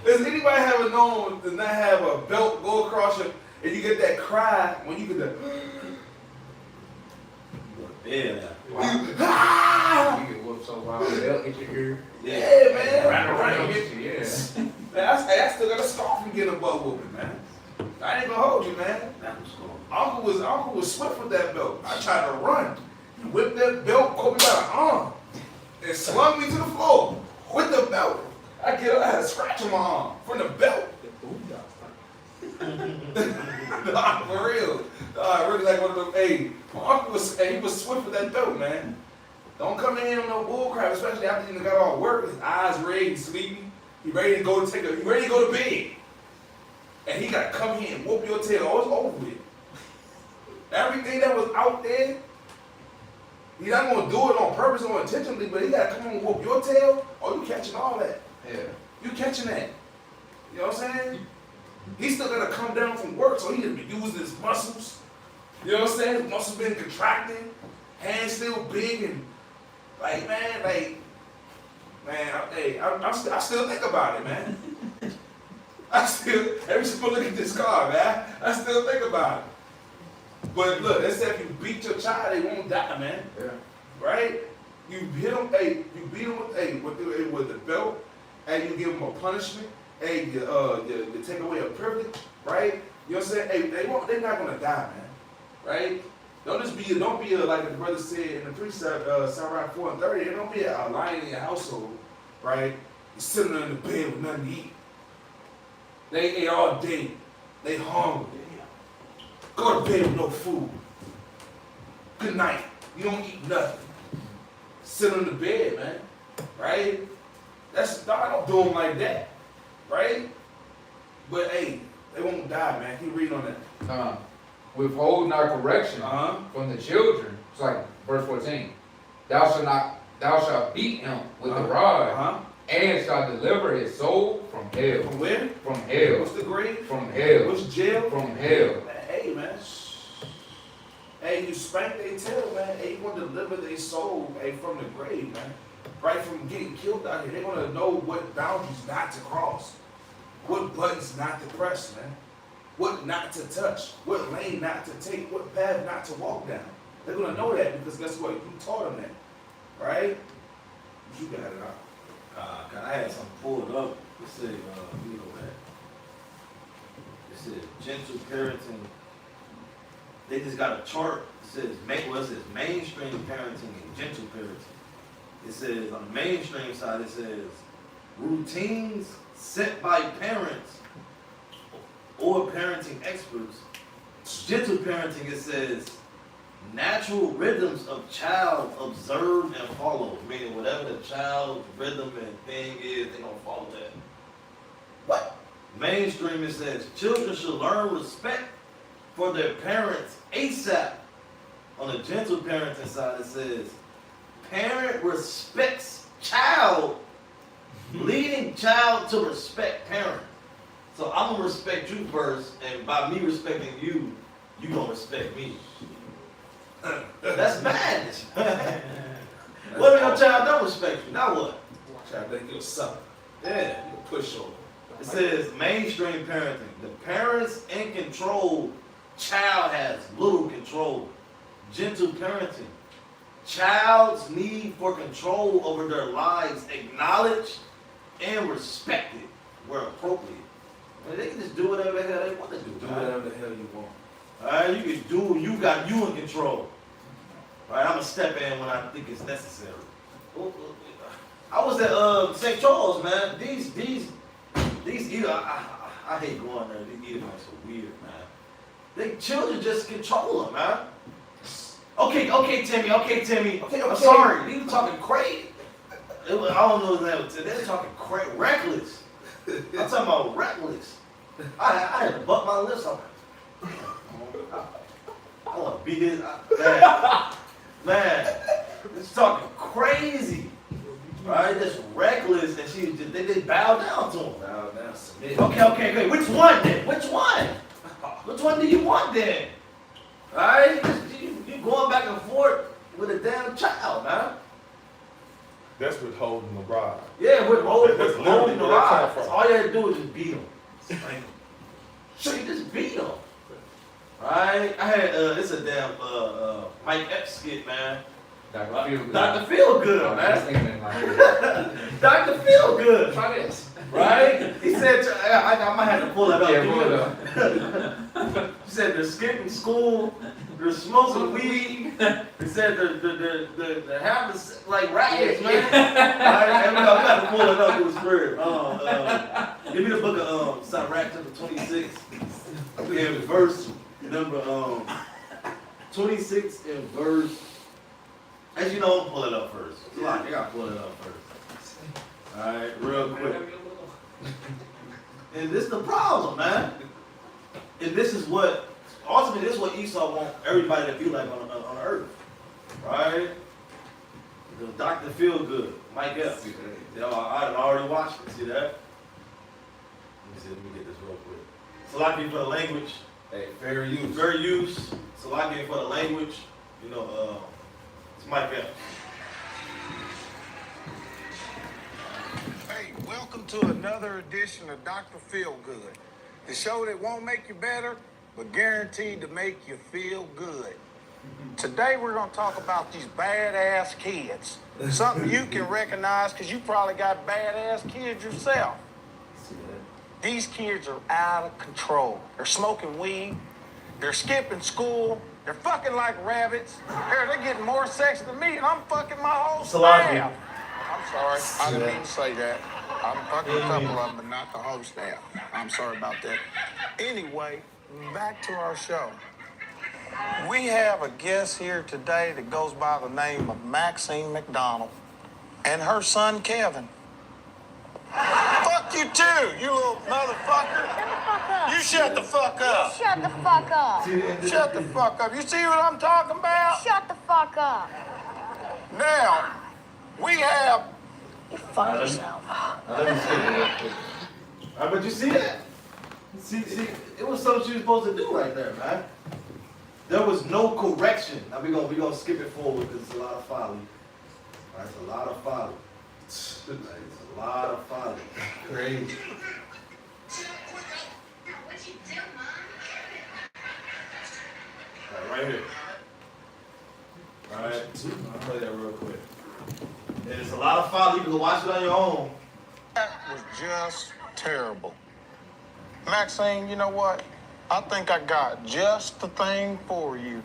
Does anybody ever known to not have a belt go across your, and you get that cry when you get that, yeah. Wow. You get whooped so wild, they'll hit your ear. Yeah, man. Right. Yeah. Man, I still got a scar from getting a butt whooping, man. I ain't gonna hold you, man. Uncle was swift with that belt. I tried to run. He whipped that belt, caught me by the arm, and swung me to the floor with the belt. I had a scratch on my arm from the belt. Nah, for real. Really like one of them. Hey, my uncle he was swift with that belt, man. Don't come in on no bull crap, especially after you got all work. His eyes red and sleepy. He ready to go to bed. And he got to come here and whoop your tail. Oh, it's over with. Everything that was out there, he's not going to do it on purpose or intentionally, but he got to come and whoop your tail. Oh, you catching all that. Yeah. You catching that. You know what I'm saying? He still got to come down from work, so he has been using his muscles. You know what I'm saying? His muscles been contracting. Hands still big and I still think about it, man. Every time I look at this car, man, I still think about it. But look, they said if you beat your child, they won't die, man. Yeah. Right? You hit them, you beat them with the belt, and you give them a punishment, and you take away a privilege, right? You know what I'm saying? Hey, they're not gonna die, man. Right? Don't be like the brother said in the precept, Psalm 4 and 30, don't be a lion in your household, right? You're sitting in the bed with nothing to eat. They ate all day. They hungry. Go to bed with no food. Good night. You don't eat nothing. Sit on the bed, man. Right? I don't do them like that. Right? But hey, they won't die, man. Keep reading on that. Withhold not correction from the children. It's like verse 14. Thou shalt beat him with the rod, and shalt deliver his soul from hell. From where? From hell. What's the grave? From hell. What's jail? From hell. Hey, man. Hey, you spank their tail, man. Hey, you want to deliver their soul, from the grave, man. Right, from getting killed out here. They want to know what boundaries not to cross. What buttons not to press, man. What not to touch. What lane not to take. What path not to walk down. They're going to know that because guess what? You taught them that. Right? You got it out. I had something pulled up. It said, it said gentle parenting. They just got a chart. It says, mainstream parenting and gentle parenting. It says on the mainstream side, it says routines set by parents or parenting experts. Gentle parenting, it says, natural rhythms of child observe and follow. Meaning whatever the child's rhythm and thing is, they're going to follow that. What? Mainstream, it says, children should learn respect for their parents ASAP. On the gentle parenting side, it says, parent respects child, leading child to respect parent. So I'm gonna respect you first, and by me respecting you, you gonna respect me. That's madness. What if your child don't respect you? Now what? Child think you're a sucker. Yeah. You're a pushover. It says mainstream parenting. The parents in control, child has little control. Gentle parenting. Child's need for control over their lives acknowledged and respected where appropriate. I mean, they can just do whatever the hell they want to do. Do whatever the hell you want. Alright, you can do, you got you in control. Alright, I'm gonna step in when I think it's necessary. I was at St. Charles, man. These eaters, I hate going there. These eaters are so weird, man. They children just control them, man. Okay, Timmy. Okay, I'm sorry. These talking crazy. I don't know what they're talking crazy, reckless. I'm talking about reckless. I had to butt my lips up. I want to beat his man. It's talking crazy. Right? That's reckless, and they bow down to him. Bow down, submit. Okay. Which one then? Which one do you want then? Alright? You going back and forth with a damn child, man. That's withholding the bride. Yeah, with holding That's the literally where that rod. come from. All you had to do was just beat him. So you just beat him. Alright? I had, it's a damn Mike Epps skit, man. Dr. Feelgood, man. Dr. Feelgood. Try this. Right? He said, I might have to pull it up. Yeah, pull it up. He said they're skipping school, they're smoking weed. He said they're having like rackets, man. Right? And we got to pull it up. It was weird. Give me the book of Sirach chapter 26. In verse number 26 in verse. As you know, I'm pull it up first. It's a lot. You gotta pull it up first. Alright, real quick. And this is the problem, man. And this is what, ultimately, this is what Esau wants everybody to be like on earth. Right? The Dr. Feelgood, Mike Epps. I already watched it. See that? Let me get this real quick. Salaki for the language. Hey, fair use. Fair use. Salaki for the language. You know, it's Mike Epps. Hey, welcome to another edition of Dr. Feelgood, the show that won't make you better, but guaranteed to make you feel good. Today we're going to talk about these badass kids. Something you can recognize because you probably got badass kids yourself. These kids are out of control. They're smoking weed. They're skipping school. They're fucking like rabbits. They're getting more sex than me, and I'm fucking my whole staff. I'm sorry. I didn't mean to say that. I'm fucking a couple of them, but not the whole staff. I'm sorry about that. Anyway, back to our show. We have a guest here today that goes by the name of Maxine McDonald and her son, Kevin. Fuck you too, you little motherfucker. You shut the fuck up. Shut the fuck up. Shut the fuck up. You see what I'm talking about? Shut the fuck up. Now, we have... You fuck yourself. Let me see it. But you see that? See, it was something she was supposed to do right there, man. There was no correction. Now we're gonna skip it forward because it's a lot of folly. Right, it's a lot of folly. It's a lot of folly. Crazy. Right here. Alright, I'll play that real quick. And it's a lot of folly. You can go watch it on your own. That was just terrible. Maxine, you know what? I think I got just the thing for you.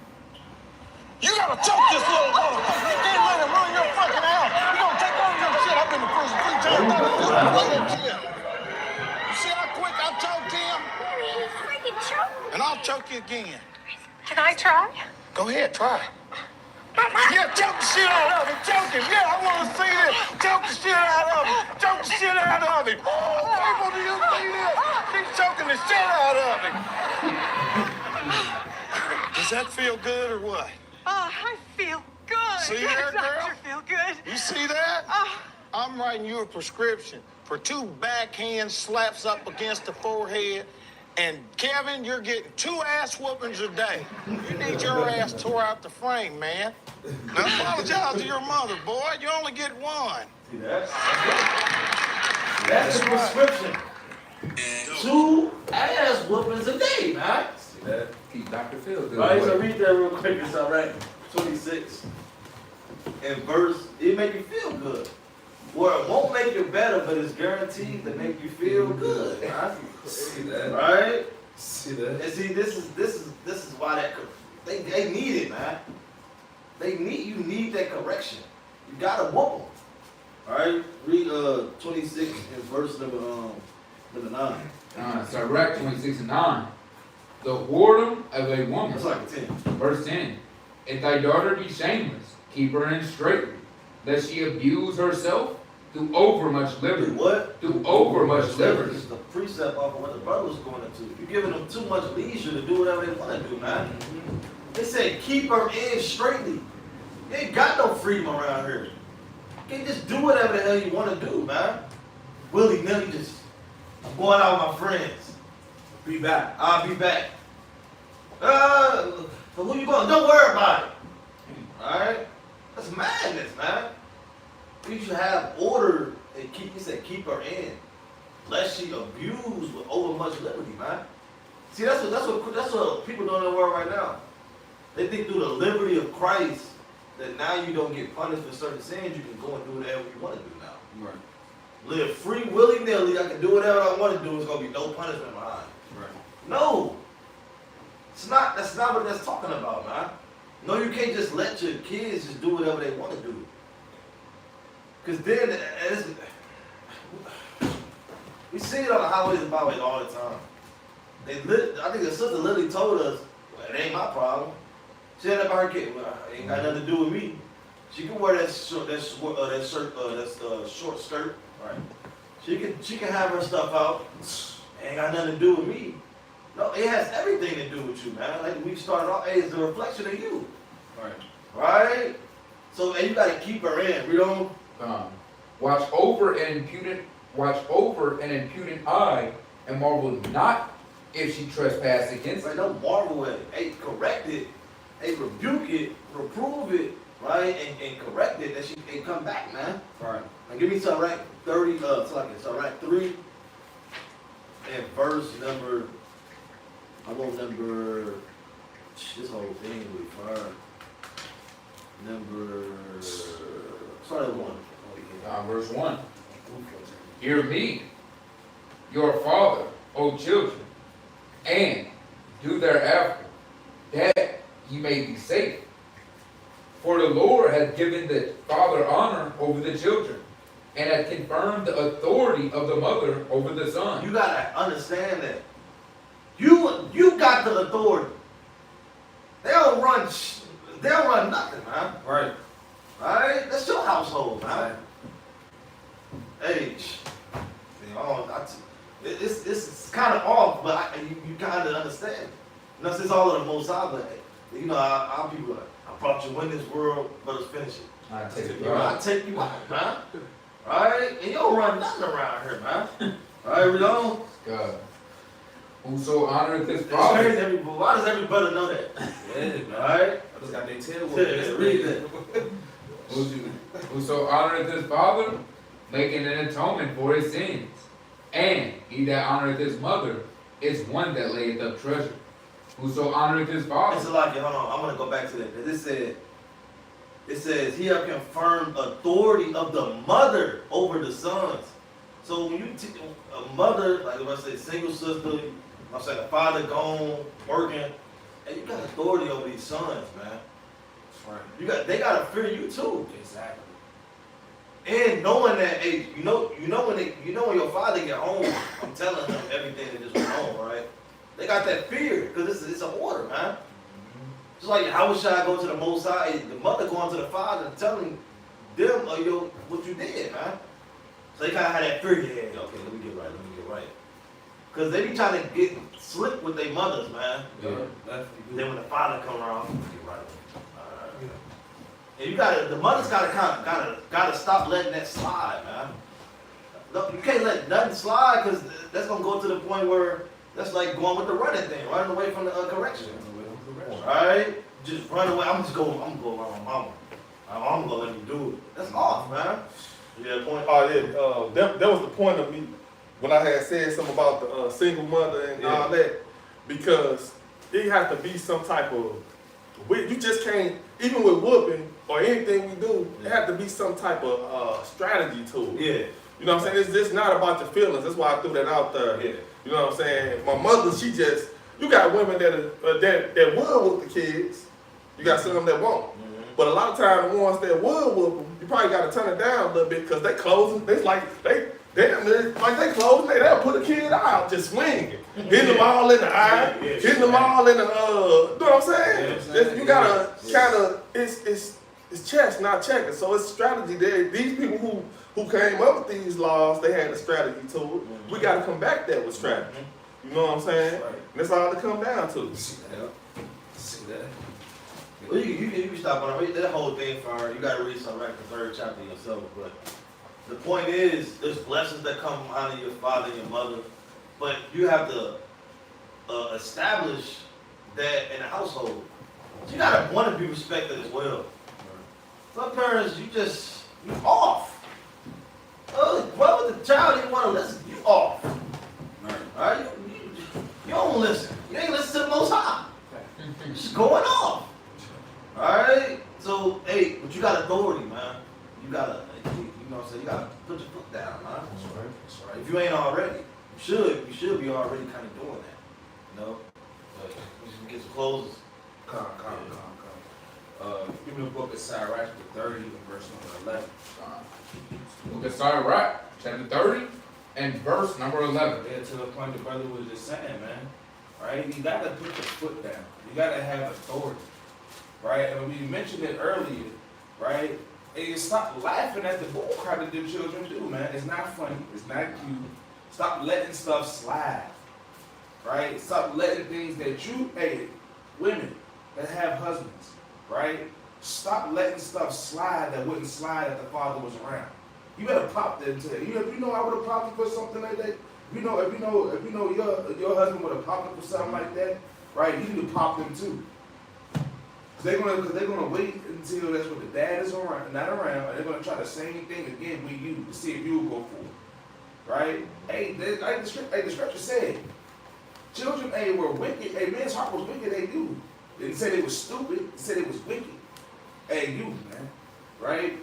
You gotta choke this little motherfucker. You can't let him run your fucking house. You gonna take over your shit. I've been to prison 3 times. You see how quick I choked him? He freaking choked. And I'll choke you again. Can I try? Go ahead, try. Yeah, choke the shit out of him. Choke him. Yeah, I want to see this. Choke the shit out of him. Choke the shit out of him. People, do you see this? She's choking the shit out of him. Does that feel good or what? I feel good. See there, girl? Doctor, feel good. You see that? I'm writing you a prescription for 2 backhand slaps up against the forehead. And Kevin, you're getting 2 ass whoopings a day. You need your ass tore out the frame, man. Now apologize to your mother, boy. You only get one. See that? That's the prescription. 2 ass whoopings a day, man. See that? Keep Dr. Phil good. All right, so read that real quick. It's all right. 26 and verse. It make you feel good. Well, it won't make you better, but it's guaranteed to make you feel good. Right? See that? Right? See that? And see, this is why they need it, man. You need that correction. You gotta whoop them. All right, read 26 and verse number 9. Sirach 26 and 9. The whoredom of a woman. That's like a 10. Verse 10. If thy daughter be shameless, keep her in straitly, lest she abuse herself through overmuch liberty. What? Through overmuch liberty. It's the precept off of what the brother was going into. You're giving them too much leisure to do whatever they want to do, man. They said keep her in straightly. You ain't got no freedom around here. You can't just do whatever the hell you want to do, man. Willy-nilly just, I'm going out with my friends. Be back. I'll be back. So who you going? Don't worry about it. Alright? That's madness, man. You should have order and keep her in. Lest she abuse with overmuch liberty, man. See, that's what people don't know right now. They think through the liberty of Christ that now you don't get punished for certain sins, you can go and do whatever you want to do now. Right. Live free willy-nilly, I can do whatever I want to do, it's gonna be no punishment behind. Right. No. That's not what that's talking about, man. No, you can't just let your kids just do whatever they want to do. Because then, we see it on the highways and byways all the time. I think the sister literally told us, well, it ain't my problem. She had that by her kid. Well, it ain't got nothing to do with me. She can wear that short skirt. Right. She can have her stuff out. It ain't got nothing to do with me. No, it has everything to do with you, man. Like we started off, hey, it's a reflection of you. Right. Right? So, and you gotta keep her in. We don't. Watch over an impudent eye, and marvel not if she trespass against Right, it. don't marvel at it. Hey, correct it. Hey, rebuke it, reprove it, right? And correct it that she can come back, man. Right. Now give me Sirach 3 and verse number, this whole thing will be fire. Start at 1. Verse 1. Hear me, your father, O children, and do thereafter, that ye may be safe. For the Lord hath given the father honor over the children, and hath confirmed the authority of the mother over the son. You gotta understand that. You got the authority. They don't run nothing, man. Right. Alright? That's your household, man. Hey, it's kind of off, but you kind of understand. And that's all of the Most High, but you know, our people like, I brought you in this world, but let's finish it. I take you out, man. Alright? And you don't run nothing around here, man. Alright, we don't? God. Whoso honoreth his It's father. crazy, why does everybody know that? Yeah, man. Alright? I just got their tail Yeah, read that. Whoso honoreth his father, making an atonement for his sins. And he that honoreth his mother is one that layeth up treasure. Whoso honoreth his father. It's like, hold on, I'm gonna go back to that. It says, he have confirmed authority of the mother over the sons. So when you a mother, like if I say single sister, I'm saying a father gone, working, and you got authority over these sons, man. That's right. They gotta fear you too. Exactly. And knowing that, hey, you know when your father get home, I'm telling him everything that just went on, right? They got that fear, because it's an order, man. Just like how should I go to the Most High? The mother going to the father and telling them, what you did, man. So they kind of had that fear in your head. Okay, let me get right. Because they be trying to get slick with their mothers, man. Yeah. Then when the father come around, get right. And the mothers gotta stop letting that slide, man. No, you can't let nothing slide, because that's gonna go to the point where that's like going with the running thing, running away from the correction. Right? Just run away. I'm gonna go around my mama. I'm gonna let you do it. That's off, man. You got a point? Oh yeah, that was the point of me when I had said something about the single mother and all that, because it has to be some type of, you just can't, even with whooping or anything we do, it has to be some type of strategy to it. Yeah. You know what I'm saying? It's just not about your feelings. That's why I threw that out there. Yeah. You know what I'm saying? My mother, you got women that will whoop the kids. You got some that won't. Mm-hmm. But a lot of times the ones that will whoop them, you probably got to turn it down a little bit, because they closing. They'll put a kid out just swinging, hitting them all in the eye, hitting them all in the you know what I'm saying? You gotta kind of it's chess, not checkers. So it's strategy there. These people who came up with these laws, they had a strategy to it. We gotta come back there with strategy. You know what I'm saying? Right. And that's all it come down to. See that? Well, you can stop on it. That whole thing, fire. You gotta read some like the 3rd chapter yourself, but the point is, there's blessings that come out of your father and your mother, but you have to establish that in the household. You gotta want to be respected as well. Some parents, you off. Well, with the child, you want to listen, you off. All right? You don't listen. You ain't listen to the Most High. Just going off. All right? So, hey, but you got authority, man. You gotta, you know what I'm saying? You gotta put your foot down, man. That's right. If you ain't already, you should be already kind of doing that. You know? But you should get some clothes. Come. Give me the book of Sirach, the 30 and verse number 11. Book of Sirach, chapter 30 and verse number 11. Yeah, to the point the brother was just saying, man. Right? You gotta put your foot down. You gotta have authority. Right? And we mentioned it earlier, right? And you stop laughing at the bullcrap that them children do, man. It's not funny. It's not cute. Stop letting stuff slide. Right? Stop letting things that women that have husbands, right? Stop letting stuff slide that wouldn't slide if the father was around. You better pop that into it. You know I would have popped for something like that. If you know your husband would have popped for something like that, right? You need to pop them too. They're gonna wait until that's what the dad is not around, and they're gonna try the same thing again with you to see if you'll go for it, right? Hey, like the scripture said, children, were wicked. Hey, men's heart was wicked. They do. They didn't say they was stupid. They said it was wicked. Hey, you man, right?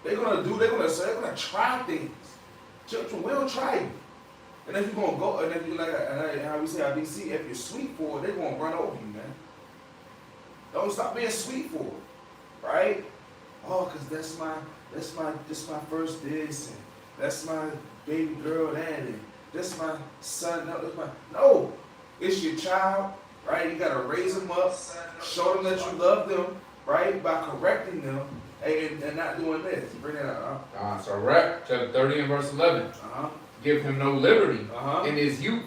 They're gonna try things. Children will try you, and if you're gonna go, and if you like how we say our DC, if you're sweet for it, they're gonna run over you, man. Don't stop being sweet for it, right? Oh, cause that's my first this, and that's my baby girl that, and that's my son. No, it's your child, right? You gotta raise them up, show them that you love them, right? By correcting them and not doing this. Bring it out. Sirach, chapter 30 and verse 11. Give him no liberty in his youth,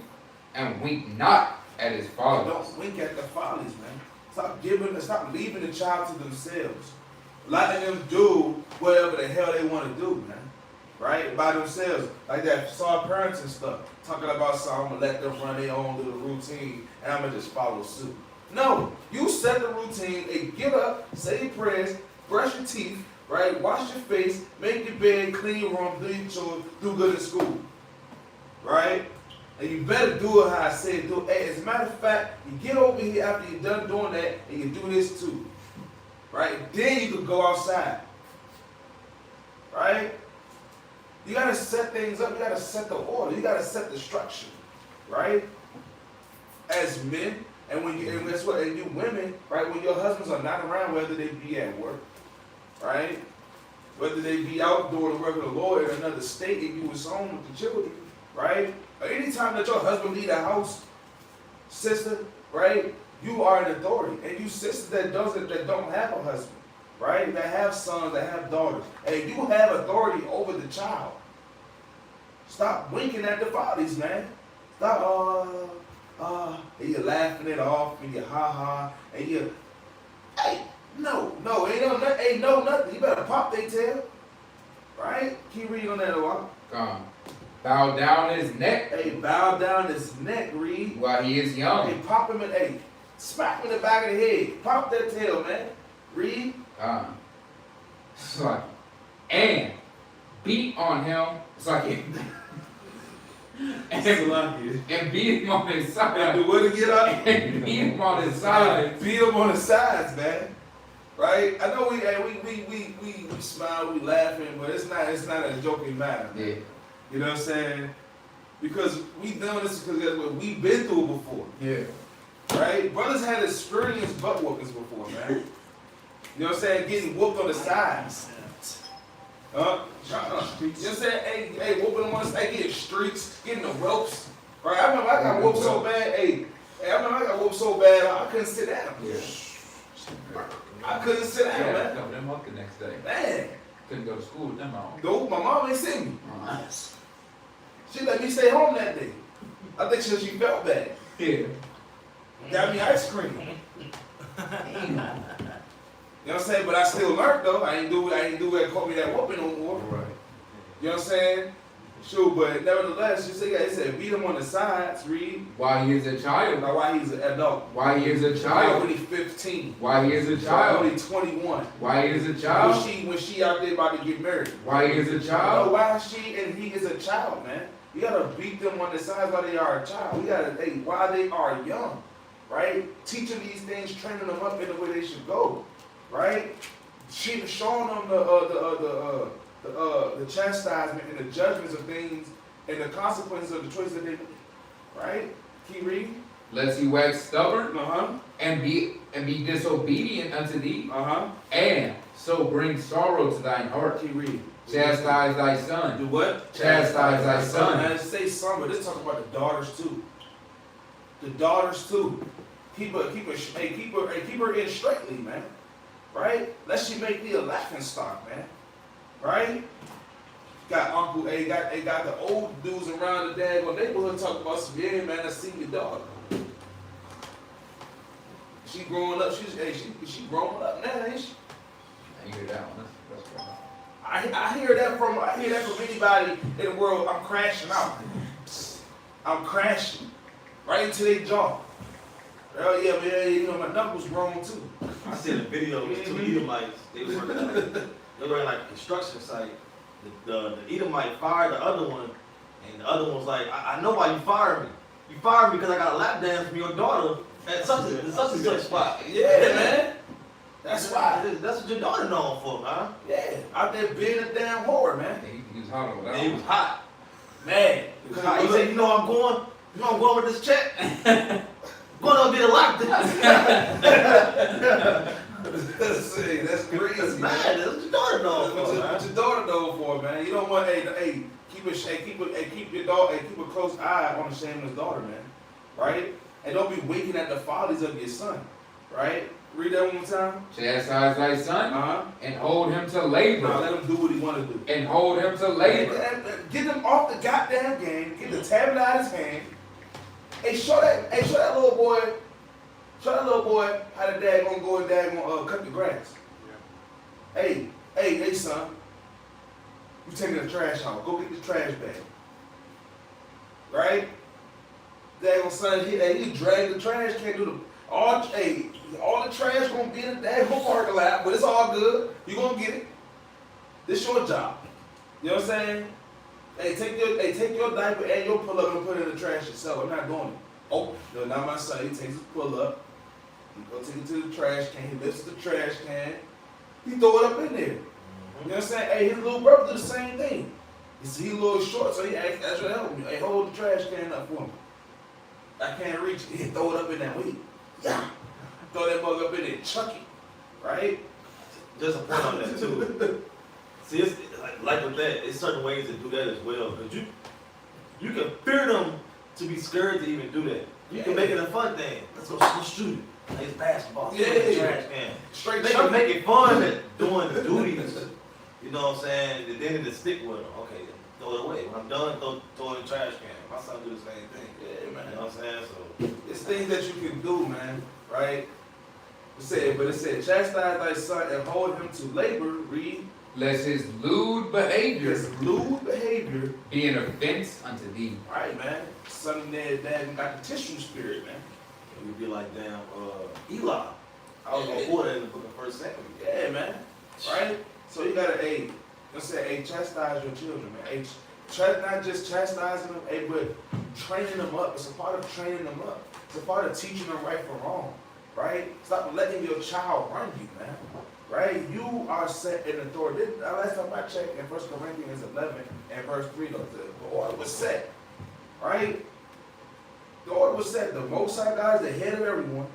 and wink not at his father. Don't wink at the fathers, man. Stop leaving the child to themselves. Letting them do whatever the hell they want to do, man. Right? By themselves. Like that soft parenting stuff. Talking about I'm going to let them run their own little routine and I'm going to just follow suit. No. You set the routine and get up, say your prayers, brush your teeth, right? Wash your face, make your bed, clean your room, do your chores, do good in school. Right? And you better do it how I said do it. Hey, as a matter of fact, you get over here after you're done doing that and you do this too. Right? Then you can go outside. Right? You gotta set things up, you gotta set the order, you gotta set the structure. Right? As men, and guess what? And you women, right, when your husbands are not around, whether they be at work, right? whether they be out doing the work of the Lord in another state, if you was home with the children, right? Or anytime that your husband leave the house, sister, right? You are an authority. And you sisters that don't have a husband, right? That have sons, that have daughters. And you have authority over the child. Stop winking at the fathers, man. Stop, and you're laughing it off, and you ha-ha, and you, hey, no, ain't no nothing. You better pop they tail, right? Keep reading on that a while. Bow down his neck. Hey, bow down his neck, read. While he is young. Hey, pop him in, hey, smack him in the back of the head. Pop that tail, man. Read. It's like, and beat on him. It's like, and beat him on his side. And do what to get up? And beat him on his side. Beat him on the sides, man. Right? I know we smile, we laughing, but it's not a joking matter. Yeah. You know what I'm saying? Because we done this because we've been through it before. Yeah. Right? Brothers had experienced butt whoopings before, man. You know what I'm saying? Getting whooped on the sides. You know what I'm saying? Hey, whooping them on the side, getting streaks, getting the ropes. Right? I remember I got whooped so bad. I remember I got whooped so bad I couldn't sit down. Yeah. I couldn't sit down, man. No, them up the next day. Man. Couldn't go to school with them on. No, my mom ain't seen me. She let me stay home that day. I think she felt bad. Yeah. Got me ice cream. You know what I'm saying? But I still learned though. I ain't do it, caught me that whooping no more. Right. You know what I'm saying? Sure, but nevertheless, it said beat him on the sides, read. While he is a child. Now while he's an adult. While he is a Now child. when he's 15. While he is a child. When he's 21. While he is a child. When she out there about to get married. While he is a child. While she and he is a child, man. You gotta beat them on the sides while they are a child. We gotta, while they are young, right? Teaching these things, training them up in the way they should go, right? Showing them the chastisement and the judgments of things and the consequences of the choices that they make, right? Keep reading. Lest he wax stubborn Uh-huh. and be disobedient unto thee, Uh-huh. and so bring sorrow to thine heart. Keep reading. Chastise thy son. Do what? Chastise thy son. Now, say son, but let's talk about the daughters too. The daughters too. Keep her in straightly, man. Right? Lest she make me a laughing stock, man. Right? Got uncle, got the old dudes around the daggone neighborhood talking about some, yeah, man, I see your daughter. She growing up, she growing up now, ain't she? I hear that one. That's right. I hear that from anybody in the world. I'm crashing out. I'm crashing right into their jaw. Oh yeah, man. You know my knuckles grown too. I seen a video of these two Edomites. They were like a construction site. The Edomite fired the other one, and the other one was like, I know why you fired me. You fired me because I got a lap dance from your daughter at such and such spot. Yeah, man. That's why. That's what your daughter known for, man. Yeah, out there being a damn whore, man. He was hot over that. He was hot. Man. He was hot. He said, you know I'm going with this check. Going to get a lap dance. That's crazy. That's bad. That's what your daughter known for, man. What your daughter known for, man. You don't want, keep a close eye on the shameless daughter, man. Right? And don't be winking at the follies of your son. Right? Read that one more time. Chastise thy son, and hold him to labor. Now let him do what he want to do. And hold him to labor. Get him off the goddamn game. Get the tablet out of his hand. Hey, show that little boy how the dad gonna go and dad gonna cut the grass. Yeah. Hey, son. You taking the trash out. Go get the trash bag. Right? Dad gonna son, he drag the trash, can't do all the trash gonna be in the daggone parking lot, but it's all good. You gonna get it. This your job. You know what I'm saying? Hey, take your diaper and your pull up and put it in the trash yourself. I'm not doing it. Oh, no, not my son. He takes his pull up. He go take it to the trash can. He lifts the trash can. He throw it up in there. You know what I'm saying? Hey, his little brother do the same thing. He's a little short, so he asked for help me. Hey, hold the trash can up for me. I can't reach it. He throw it up in that way. Yeah. Throw that mug up in there. Chuck it. Right? Just a point on that too. See, it's like with that, it's certain ways to do that as well. Because you can fear them to be scared to even do that. You can make it a fun thing. Let's shoot it. Like it's basketball. Yeah. The trash can. Straight They can make it fun at doing the duties. You know what I'm saying? And then to stick with them. Okay, throw it away. When I'm done, throw it in the trash can. My son do the same thing. Yeah, man. You know what I'm saying? So It's things that you can do, man, right? It said, chastise thy son and hold him to labor, read. Lest his lewd behavior His lewd behavior. be an offense unto thee. Right, man. Son and dad got the tissue spirit, man. it would be like damn Eli. I was gonna pull that in the book of 1 Samuel. Yeah, man. Right? So you gotta, let's say, chastise your children, man. Not just chastising them, but training them up. It's a part of training them up. It's a part of teaching them right from wrong. Right? Stop letting your child run you, man. Right? You are set in authority. Last time I checked in 1 Corinthians 11 and verse 3, the order was set. Right? The order was set. The Most High God is the head of everyone.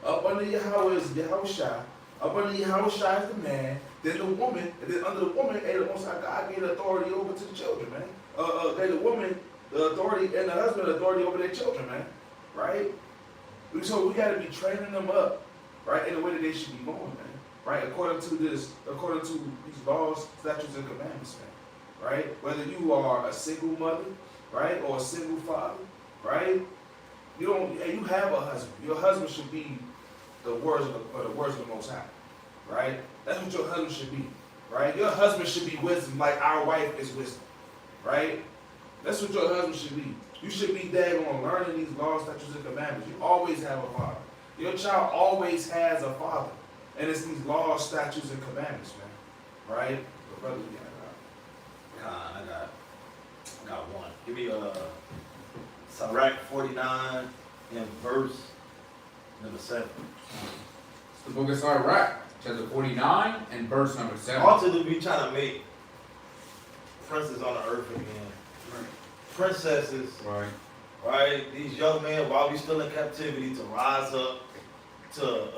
Up under Yahweh is Yahushua. Up under Yahushua is the man. Then the woman. And then under the woman, the Most High God gave the authority over to the children, man. Gave the woman the authority and the husband the authority over their children, man. Right? So we got to be training them up, right, in the way that they should be going, man. Right? According to these laws, statutes, and commandments, man. Right? Whether you are a single mother, right, or a single father, right? You have a husband. Your husband should be the words of the Most High, right? That's what your husband should be, right? Your husband should be wisdom, like our wife is wisdom, right? That's what your husband should be. You should be daggone learning these laws, statutes, and commandments. You always have a father. Your child always has a father, and it's these laws, statutes, and commandments, man, right? But brother, I got one. Give me Sirach 49 and verse number 7. It's the book of Sirach, chapter 49 and verse number 7. Ultimately, we trying to make princes on the earth again. Princesses, right? These young men, while we still in captivity, to rise up, to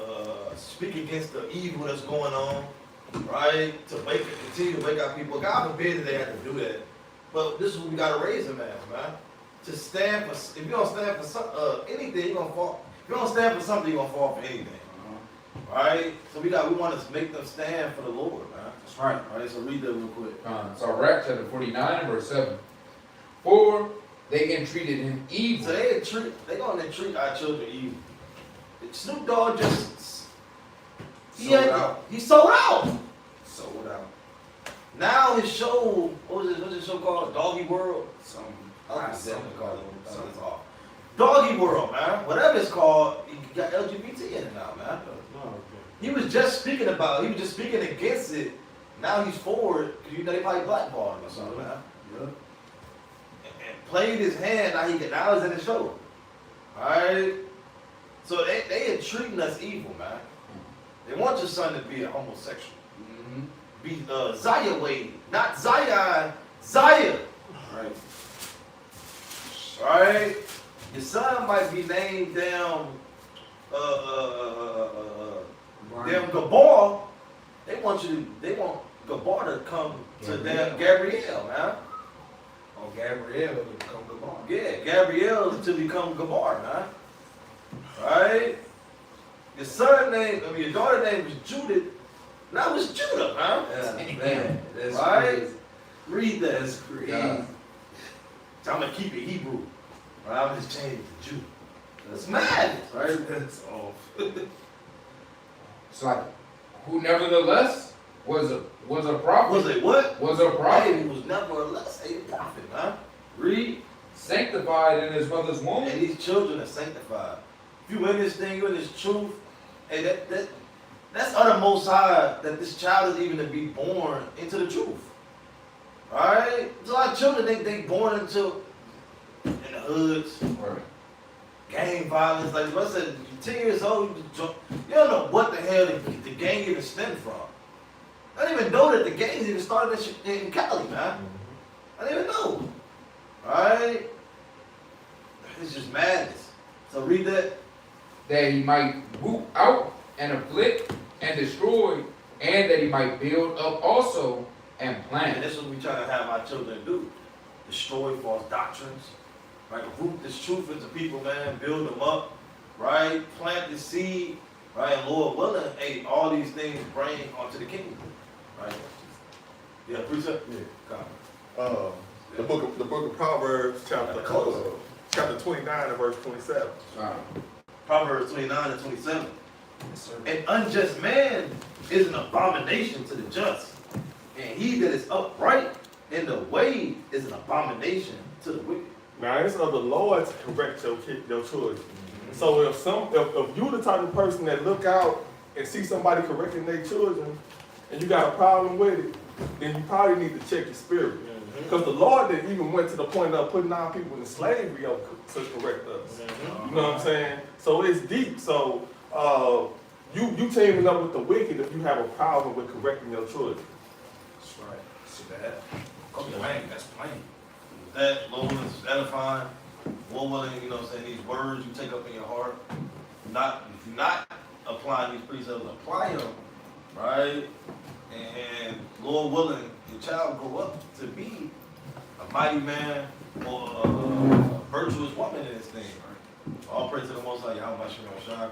speak against the evil that's going on, right? To continue to wake up people. God forbid that they have to do that. But this is what we got to raise them as, man. To stand for, if you don't stand for anything, you're going to fall. If you don't stand for something, you're going to fall for anything. Right? So we want to make them stand for the Lord, man. That's right. All right, so read that real quick. Sirach, chapter 49 and verse 7. For they entreated him evil. So they gonna treat our children evil. Snoop Dogg just Sold out. He sold out. Sold out. Now his show, what's his show called? Doggy World? Something. Doggy World, man. Whatever it's called, he got LGBT in it now, man. He was just speaking against it. Now he's for it, because they probably blackballed him or something, man. Yeah. And played his hand, now he's in the show. Alright? So they are treating us evil, man. They want your son to be a homosexual. Mm-hmm. Be Zaya Wade, not Zion, Zaya. Right. Alright? Your son might be named damn Gabar. They want Gabar to come to damn Gabrielle, man. Oh, Gabrielle to become Gabar. Yeah, Gabrielle to become Gabar, man. Right? Your daughter name was Judith. Now it's Judah, man. Yeah, man. That's right? crazy. Read that. That's crazy. So I'm gonna keep it Hebrew. Right? I'm just changing to Judah. That's mad, right? That's off. It's like, who nevertheless was a prophet. Was it what? Was a prophet. He was nevertheless a prophet, man. Read. Sanctified in his mother's womb. And these children are sanctified. If you in this thing, you in this truth, hey, that's of the Most High that this child is even to be born into the truth. Alright? So our children, they born in the hoods, Right. gang violence. Like I said, you're 10 years old, you don't know what the hell the gang even stemmed from. I didn't even know that the gangs even started in Cali, man. I didn't even know. Alright? It's just madness. So read that. That he might root out and afflict and destroy, and that he might build up also and And plant. this is what we try to have our children do. Destroy false doctrines, right? Root this truth into people, man. Build them up, right? Plant the seed, right? And Lord willing, hey, all these things bring onto the kingdom, right? Yeah, precept? Yeah. The book of Proverbs, chapter 29 and verse 27. Proverbs 29 and 27. An unjust man is an abomination to the just, and he that is upright in the way is an abomination to the wicked. Now it's of the Lord to correct your children. So if you the type of person that look out and see somebody correcting their children, and you got a problem with it, then you probably need to check your spirit. Because the Lord didn't even went to the point of putting our people in slavery to correct us. You know what I'm saying? So it's deep. So you teaming up with the wicked if you have a problem with correcting your children. That's right. See that? Plain, that's plain. That, Lord, is edifying. Lord willing, you know what I'm saying, these words you take up in your heart, if you're not applying these precepts, apply them, right? And Lord willing, your child grow up to be a mighty man or a virtuous woman in this thing, right? All praise to the Most High, Yahweh Shem Shai.